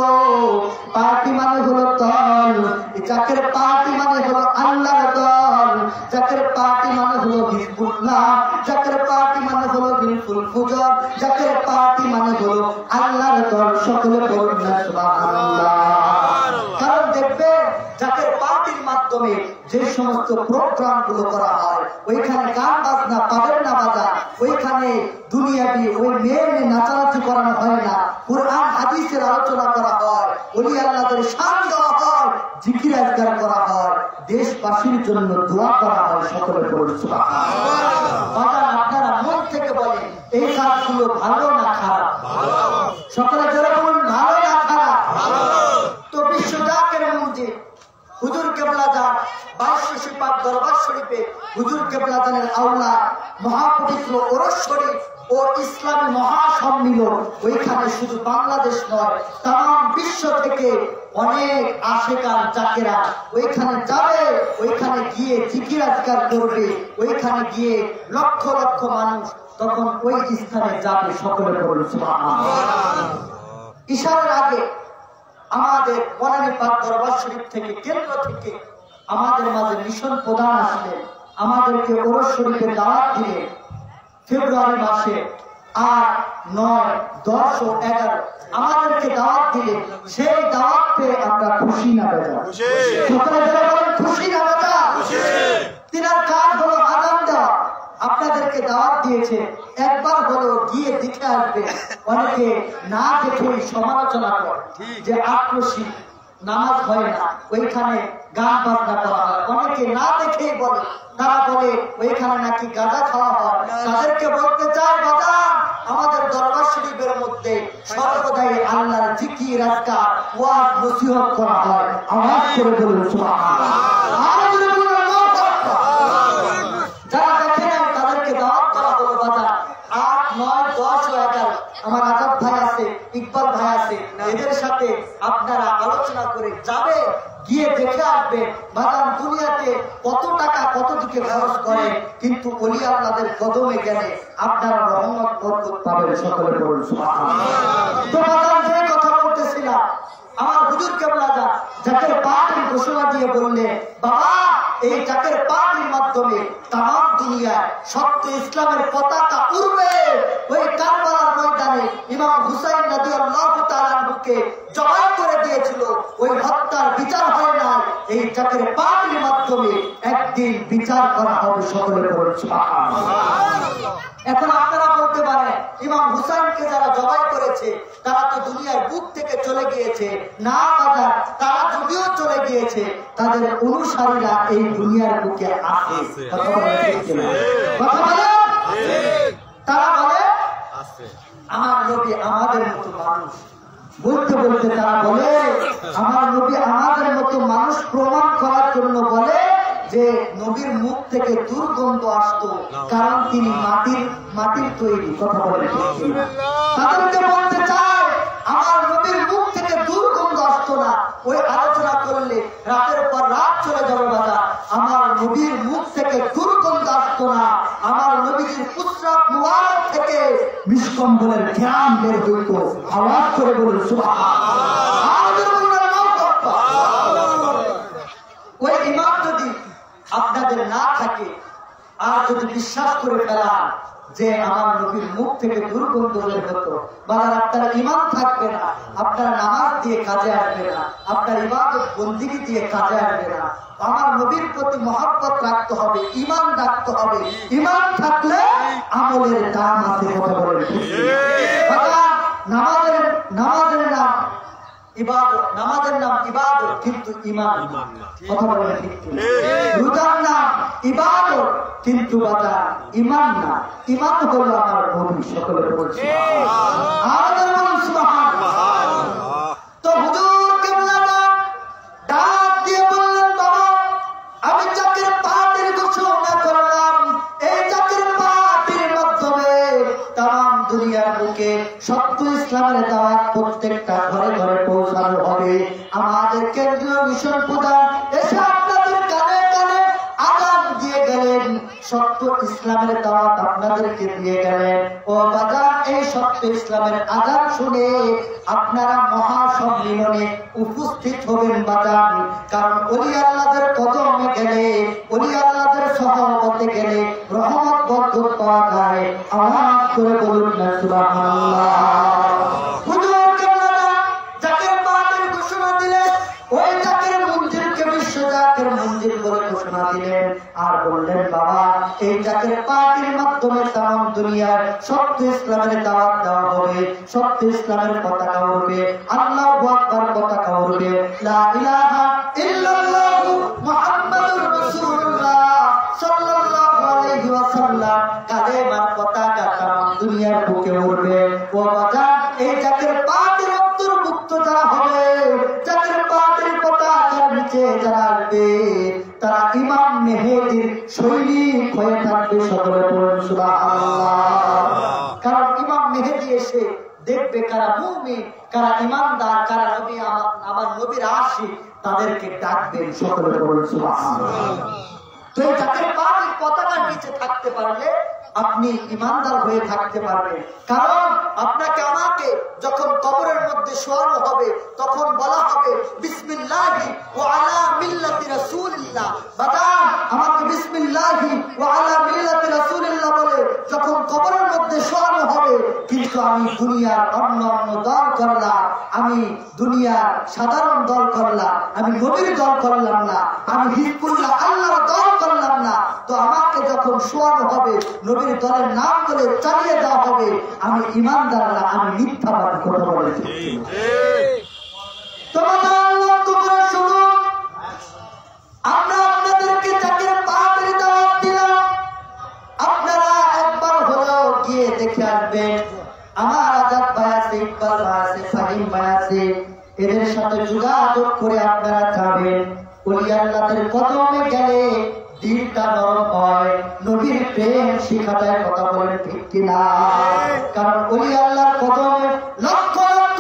পার্টি মানে হলো দল। জাকের পার্টি মানে হলো আল্লাহর দল। জাকের পার্টি মানে হলো হিজবুল্লাহ। জাকের পার্টি মানে হলো হিলফুল ফুজর। জাকের পার্টি মানে হলো আল্লাহর দল। সকলে বলুন না সুবহানাল্লাহ। কারণ দেখবে জাকের পার্টির মাধ্যমে যে সমস্ত প্রোগ্রাম গুলো করা হয়, ওইখানে গান বাজনা পাবেন না বাজা। ওইখানে দুনিয়াবি ওই মেয়ে নাচানাচি করানো হয় না। কুরআন হাদিসের আলোচনা করা হয়, ওলি আল্লাহদের শান দেওয়া হয়, জিকির আজকার করা হয়, দেশবাসীর জন্য দোয়া করা হয়। সকলে বলুন সুবহানাল্লাহ। আপনারা মন থেকে বলেন এই কাজগুলো ভালো না খারাপ? সকলে যারা বলুন ভালো না খারাপ? তো বিশ্ব জাকের মঞ্জিল হুজুর কেবলা যান 2200 পাক দরবার শরীফে হুজুর কেবলা জানের আওলা মহাপবিত্র ওরস শরীফ ও ইসলামী মহাসম্মিলন। ওইখানে শুধু বাংলাদেশ নয়, তাম বিশ্ব থেকে অনেক আশেকার জাকেরা ওইখানে যাবে। ওইখানে গিয়ে জিকির আজকার করবে। ওইখানে গিয়ে লক্ষ লক্ষ মানুষ তখন ওই স্থানে যাবে। সকলে বলুন সুবহানাল্লাহ। ঈশার আগে আমাদের বনানী পাক দরবার শরীফ থেকে, কেন্দ্র থেকে আমাদের মাঝে মিশন প্রধান আসলেন। আমাদেরকে ওরস শরীফে দাওয়াত দিলেন ফেব্রুয়ারি মাসে 8, 9, 10 ও 11 আমাদেরকে দাওয়াত দিলেন। সেই দাওয়াত পেয়ে আমরা খুশি না বেজা? খুশি না বেজা? তিনার কাজ হলো আযান দেওয়া। আপনাদেরকে দাওয়াত দিয়েছে, একবার হলো গিয়ে দেখে আসবে। অনেকে না দেখে সমালোচনা করে যে আক্রোশী নামাজ হয় না। ওইখানে গান বাজনা করা হয়। অনেকে না দেখেই বলে, তারা বলে ওইখানে নাকি গাঁজা খাওয়া হয়। তাদেরকে বলতে চাই, বাবা আমাদের দরবার শরীফের মধ্যে সর্বদাই আল্লাহর জিকির, আজকার, ওয়াজ, নসিহত করা হয়। আওয়াজ করে বলুন সুবহানাল্লাহ। যারা দেখে নাই তাদেরকে দাওয়াত করা হলো। বাবা 8, 9, 10 ও 11 আমার আজাদ ভাই আছে, ইকবাল ভাই আছে, এদের সাথে আপনারা আলোচনা করে যাবে, গিয়ে দেখে আসবে বাদাম দুনিয়াতে কত টাকা কত দিকে খরচ করে, কিন্তু ওলি আল্লাহদের কদমে গেলে আপনারা রহমত বরকত পাবেন। সকলে বলুন সুবহানাল্লাহ। তো বাদাম যে কথা বলতেছিলাম, আমার হুজুর কেবলা জাকের পাকের ঘোষণা দিয়ে বললে, বাবা এই জাকের পাকের মাধ্যমে তামাম দুনিয়ায় সত্য ইসলামের পতাকা উড়বে। ওই কারবালার ময়দানে ইমাম হুসাইন রাদিয়াল্লাহু তাআলা আনহুকে জবাই করে দিয়েছিল, ওই হত্যার বিচার হয় না, এই জাকের পাকের মাধ্যমে একদিন বিচার করা হবে। সকলে বলুন সুবহানাল্লাহ। এখন আপনারা বলতে পারেন, ইমাম হুসাইনকে যারা জবাই করেছে তারা তো দুনিয়ার বুক থেকে চলে গিয়েছে। না বাবা, তারা যদিও চলে গিয়েছে, তাদের অনুসারীরা এই দুনিয়ার বুকে আছে। কথা বলে তারা বলে আমার নবী আমাদের মতো মানুষ। বলতে বলতে তারা বলে আমার নবী আমাদের মতো মানুষ প্রমাণ করার জন্য বলে যে নবীর মুখ থেকে দুর্গন্ধ আসতো, কারণ তিনি মাটির তৈরি। কথা বলে তাদেরকে বলতে চাই আমার নবীর মুখ থেকে দুর্গন্ধ আসতো না। ওই আলোচনা করলে রাতের পর রাত চলে যাবে বাবা। আমার নবীর মুখ থেকে দুর্গন্ধ আসতো না, আমার নবীর পুত্রাত মুবারক থেকে মিসকম্বলের ঘ্রাণ বের হইতো। আওয়াজ করে বলুন সুবহানাল্লাহ। ওই ইমান যদি আপনাদের না থাকে, আর যদি বিশ্বাস করে ফেলান যে আমার নবীর মুখ থেকে দুর্গন্ধ বের হতো, বাবার আপনার ইমান থাকবে না, আপনার নামাজ দিয়ে কাজে আসবে না, আপনার ইবাদত বন্দেগী দিয়ে কাজে আসবে না। আমার নবীর প্রতি মহব্বত রাখতে হবে, ইমান রাখতে হবে। ইমান থাকলে আমলের দাম আছে। কথা বলেন নামাজের নাম ইবাদত, নামাজের নাম ইবাদত, কিন্তু ঈমান না। কথা বলেন ঠিক কি? রোজার নাম ইবাদত, কিন্তু বাবা ঈমান না। ঈমান হলো আমার নবী। সকলে বলছি আমাদের বলুন সুবহানাল্লাহ। তো হুজুর কেবলাটা ডাক দিয়ে বললেন, বাবা আমি জাকের পাকের ঘোষণা করলাম, এই জাকের পাকের মাধ্যমে তাম দুনিয়ার বুকে সত্য ইসলামের দাওয়াত প্রত্যেকটা ঘরে ঘরে পৌঁছানো হবে। আমাদের কেন্দ্রীয় মিশন প্রধান এসে আপনাদের কানে কানে আযান দিয়ে গেলেন, সত্য ইসলামের দাওয়াত আপনাদেরকে দিয়ে গেলেন। ও বাজার, এই সত্য ইসলামের আযান শুনে আপনারা মহাসম্মিলনে উপস্থিত হবেন বাজার। কারণ ওলি আল্লাহদের কদমে গেলে, ওলি আল্লাহদের সহবতে গেলে রহমত বরকত পাওয়া যায়। আওয়াজ করে বলুন না সুবহানাল্লাহ। হুজুর কেবলা জাকের পাকের ঘোষণা দিলেন, ওই জাকের মঞ্জিলকে বিশ্ব জাকের মঞ্জিল বলে ঘোষণা দিলেন। আর বললেন, বাবা এই জাকের পাকের মাধ্যমে তাম দুনিয়ার সত্য ইসলামের দাওয়াত দেওয়া হবে, সত্য ইসলামের পতাকা উড়বে, আল্লাহু আকবার পতাকা উড়বে, লা ইলাহা ইল্লাল্লাহু মুহাম্মাদুর রাসূলুল্লাহ সাল্লাল্লাহু আলাইহি ওয়াসাল্লাম কালেমার পতাকা তাম দুনিয়ার বুকে উড়বে। ও বাবা, এই জাকের পাকের অন্তর্ভুক্ত যারা হবে, জাকের পাকের পতাকার নিচে যারা আসবে, তারা ইমাম মেহেদীর সৈনিক হয়ে থাকবে। সকলে বলুন সুবহানাল্লাহ। কারণ ইমাম মেহেদী এসে দেখবে কারা মুমিন, কারা ইমানদার, কারা নবী আমার নবীর আশিক, তাদেরকে ডাকবেন। সকলে বলুন সুবহানাল্লাহ। তো এই জাকের পাকের পতাকার নিচে থাকতে পারলে আপনি ইমানদার হয়ে থাকতে পারবেন। কারণ আপনাকে আমাকে যখন কবরের মধ্যে শোয়ানো হবে, তখন বলা হবে বিসমিল্লাহি ওয়া আলা মিল্লাতি রাসূলিল্লাহ। বাদাম আমাকে বিসমিল্লাহি ওয়া আলা মিল্লাতি রাসূলিল্লাহ বলে যখন কবরের মধ্যে শোয়ানো হবে, কিন্তু আমি দুনিয়ার অন্য দল করলাম, আমি দুনিয়ার সাধারণ দল করলাম, আমি নবীর দল করলাম না, আমি হিজবুল্লাহ আল্লাহর দল করলাম না, তো আমাকে যখন শোয়ানো হবে নবীর দলের নাম করে চালিয়ে দেওয়া হবে, আমি ইমানদার না, আমি মিথ্যাবাদী। কথা বলেছি। সাথে যোগাযোগ করে আপনারা যাবেন। ওলি আল্লাহদের কদমে গেলে দিলটা নরম হয়, নবীর প্রেম শিখা যায়। কথা বলেন ঠিক কিনা? কারণ ওলি আল্লাহর কদমে লক্ষ লক্ষ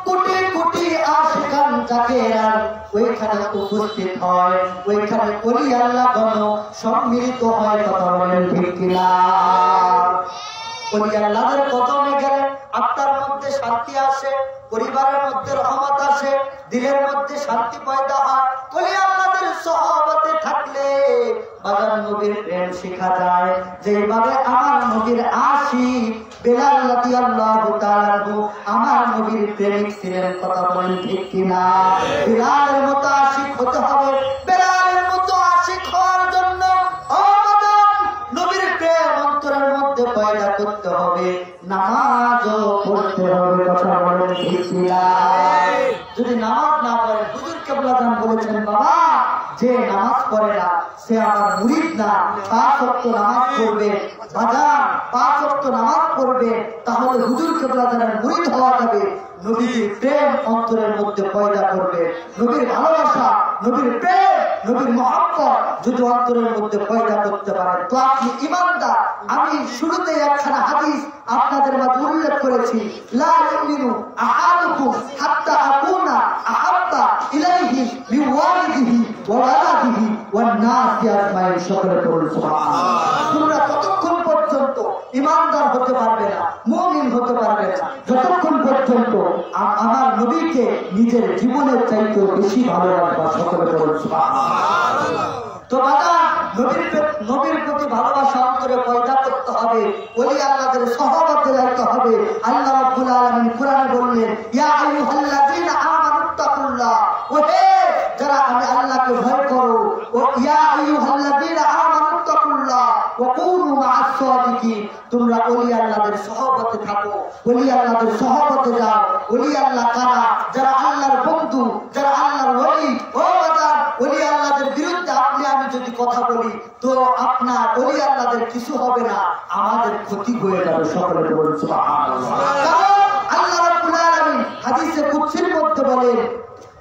কোটি কোটি আশিকান জাকেরান ওইখানে উপস্থিত হয়, ওইখানে ওলি আল্লাহ গণ সম্মিলিত হয়। কথা বলেন ঠিক কিনা? ওলি আল্লাহর কদমে গেলে আপনার মধ্যে শান্তি আসে, পরিবারের মধ্যে রহমত আসে, দিলের মধ্যে শান্তি পয়দা হয়। ওলি আল্লাহর সহবতে থাকলে বাজার নবীর প্রেম শেখা যায়। যেভাবে আমার নবীর আশিক বেলাল রাদিয়াল্লাহু তাআলা আনহু আমার নবীর প্রেমিক ছিলেন। কথা বলেন ঠিক কিনা? বেলালের মতো আশিক হতে হবে। বেলালের মতো আশিক হওয়ার জন্য নবীর প্রেম অন্তরের মধ্যে পয়দা করতে হবে, নামাজও পড়তে হবে। কথা বলেন ঠিক কিনা? যদি নামাজ না পড়ে, হুজুর কেবলা জান বলেছেন, বাবা যে নামাজ পড়ে না সে আমার মুরিদ না। 5 ওয়াক্ত নামাজ পড়বে, বাজার 5 ওয়াক্ত নামাজ পড়বে, তাহলে হুজুর কেবলা জানের মুরিদ হওয়া যাবে। নবীর প্রেম অন্তরের মধ্যে পয়দা করবে, নবীর ভালোবাসা, নবীর প্রেম, নবীর মহব্বত যদি অন্তরের মধ্যে পয়দা করতে পারে তো আপনি ঈমানদার। আমি শুরুতে একখানা হাদিস আপনাদের মাঝে উল্লেখ করেছি, লা ইউমিনু আহাদুকুম হাত্তা আকুনা আহাব্বা ইলাইহি মিন ওয়ালিদিহি ওয়া ওয়ালাদিহি ওয়ান নাসি আজমাইন। সকলে বলুন সুবহানাল্লাহ। তোমরা ততক্ষণ পর্যন্ত ঈমানদার হতে পারবে না, মুমিন হতে পারবে না যতক্ষণ পর্যন্ত আমার নবীকে নিজের জীবনের চাইতে বেশি ভালোবাসবা। সকলে বলুন সুবহানাল্লাহ। তো বাবা নবীর প্রতি ভালোবাসা অন্তরে পয়দা করতে হবে, ওলি আল্লাহদের সহবতে রাখতে হবে। আল্লাহ রাব্বুল আলামিন কোরআনে বললেন, ইয়া আইয়ুহাল্লাযীনা আমানুত্তাকুল্লাহ, ওহে যারা আমি আল্লাহকে ভয় করো, ও ইয়া আইয়ুহাল্লাযীনা আমানুত্তাকুল্লাহ ওয়া কুনু মা'আস সাদিকিন, তোমরা ওলি আল্লাহদের সহবতে থাকো, ওলি আল্লাহদের সহবতে যাও। ওলি আল্লাহ কারা? যারা আল্লাহর বন্ধু, যারা আল্লাহর ওলি। ও বাজার ওলি আল্লাহদের বিরুদ্ধে আপনি আমি যদি কথা বলি তো আপনার ওলি আল্লাহদের কিছু হবে না, আমাদের ক্ষতি হয়ে যাবে। সকলে বলুন সুবহানাল্লাহ। কারণ আল্লাহ রাব্বুল আলামিন হাদিসে কুদসির মধ্যে বলেন,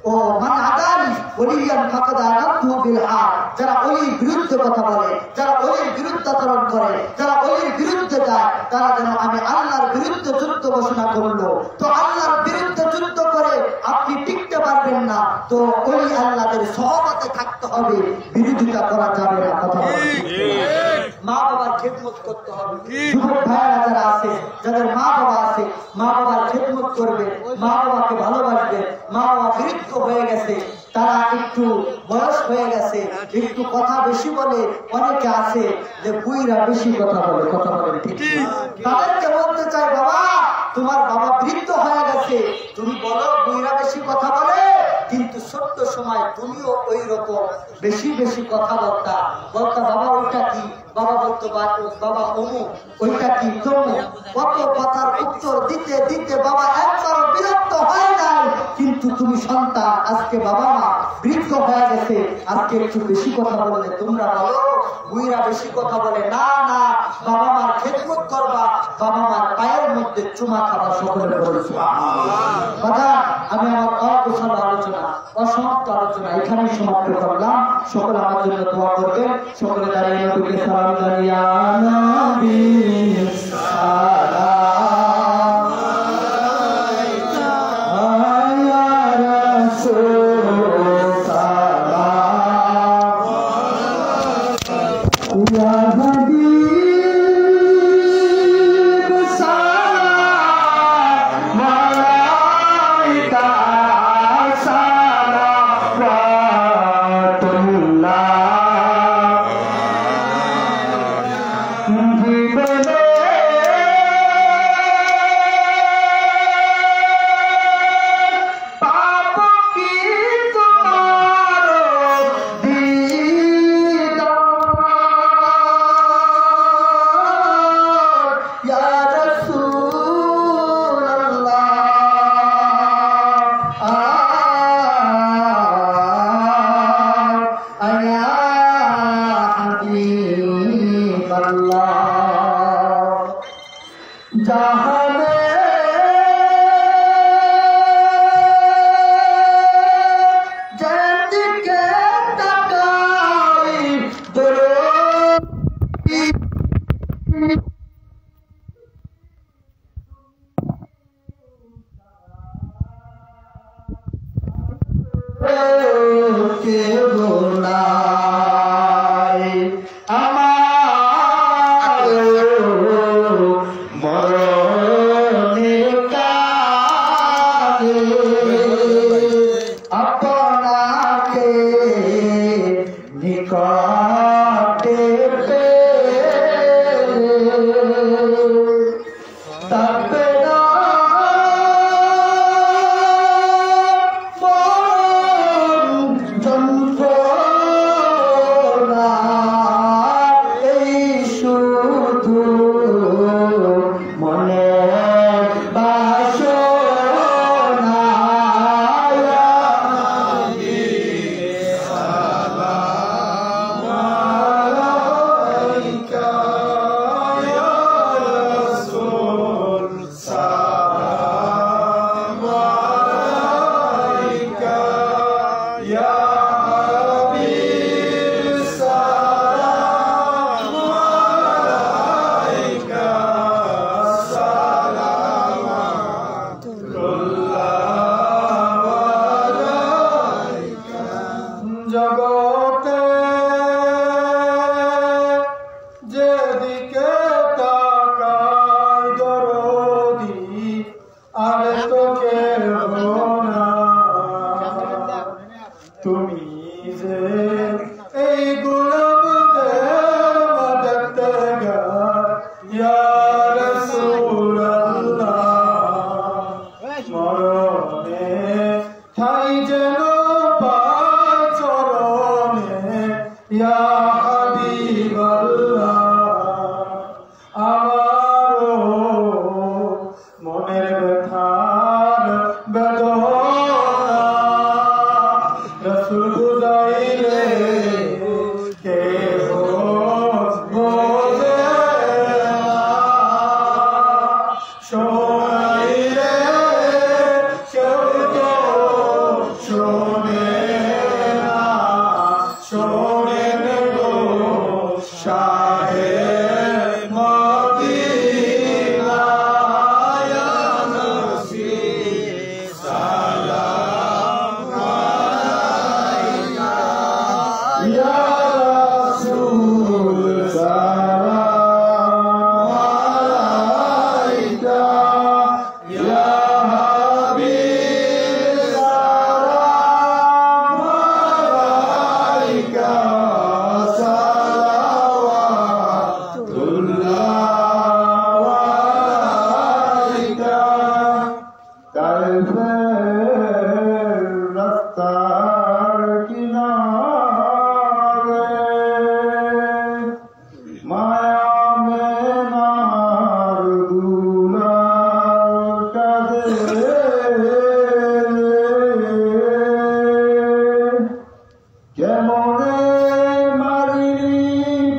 ও মান আদানি ওলিয়ান ফাকাদ আদাতুহু বিল হাক, যারা ওলির বিরুদ্ধে কথা বলে, যারা ওলির বিরুদ্ধাচরণ করে, যারা ওলির বিরুদ্ধে যায়, তারা যেন আমি আল্লাহর বিরুদ্ধে যুদ্ধ ঘোষণা করলো। তো আল্লাহর বিরুদ্ধে যুদ্ধ করে আপনি টিকতে পারবেন না, তো ওলি আল্লাহদের সহবতে থাকতে হবে, বিরোধিতা করা যাবে না। কথা বলেন। মা বাবার খেদমত করতে হবে। যুবক ভাইরা যারা আছে, যাদের মা বাবা আছে, মা বাবার খেদমত করবে, মা বাবাকে ভালোবাসবে। মা বাবা বৃদ্ধ হয়ে গেছে, তারা একটু বয়স হয়ে গেছে, একটু কথা বেশি বলে, অনেকে আছে যে বুইরা বেশি কথা বলে। কথা বলে ঠিক। তাদেরকে বলতে চাই, বাবা তোমার বাবা বৃদ্ধ হয়ে গেছে, তুমি বলো বুইরা বেশি কথা বলে, কিন্তু সত্য সময় তুমিও ওই রকম বেশি বেশি কথা বলতা। বাবা ওইটা কি? বাবা বলতো বাবা অমুক, ওইটা কি তমুক। কত কথার উত্তর দিতে দিতে বাবা একবার বিরক্ত হয় নাই, কিন্তু তুমি সন্তান, আজকে বাবা মা বৃদ্ধ হয়ে গেছে, আজকে একটু বেশি কথা বললে তোমরা বলো বুইরা বেশি কথা বলে। না না, বাবা মার খেদমত করবা, বাবা মার পায়ের মধ্যে চুমা খাবা। সকলে বলছো বাবা। আমি আমার অগোছালো আলোচনা, অসমাপ্ত আলোচনা এখানেই সমাপ্ত করলাম। সকলে আমার জন্য দোয়া করবেন। সকলে দাঁড়িয়ে নবীকে সালাম জানিয়ে নবী সালাম আয়া রাসূল সালাম ইয়া হাবিব সালাম মালাইকা আমার মরণে কালে আপনাকে নিকটে তবে না যন্ত্রণা এই শুধু মনে বাসনা জগতে যেদিকে তাকাই দরদি আর তো কেউ না তুমি যে এই গুণবদের মদতে ইয়া রাসূলুল্লাহ মরণে ঠাই যেন ইয়া হাবিবাল্লাহ আমারও মনের ব্যথার বেদনা রাসূল বুঝাইলে কেহ বোঝে না শোনাইলে কেউ তো শোনে না শোনে শাহে মদিনা ইয়া নবী সালাম আলাইকা ইয়া রাসূল সালাম আলাইকা ইয়া হাবিব সালাম আলাইকা রাস্তার কিনারে মায়া মেনার দুলার কাঁদে কেমনে মারিলি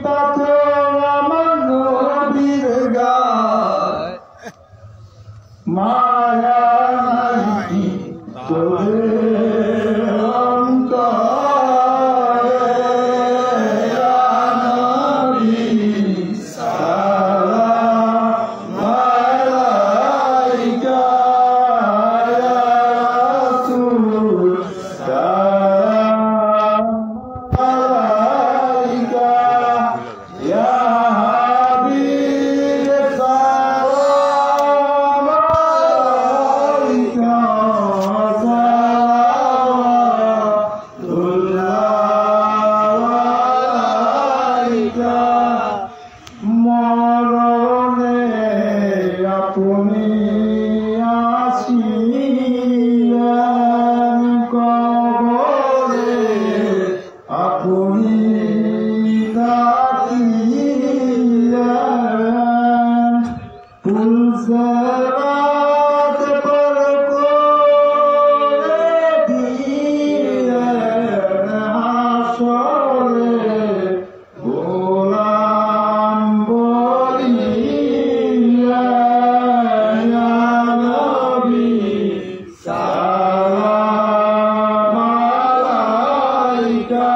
পাথর আমার নবীর গায় মায়া নাহি তোরে অন্তরে ইয়া নবী সালাম আলাইকা ইয়া রাসূল সালাম আলাইকা ইয়া হাবিব সালাম আলাইকা মরণে আপনি আসিলেন কবরে আপনি থাকিলেন পুলসরাত পর করে দিলেন হাসরে গোলাম বলিলেন ইয়া নবী সালাম আলাইকা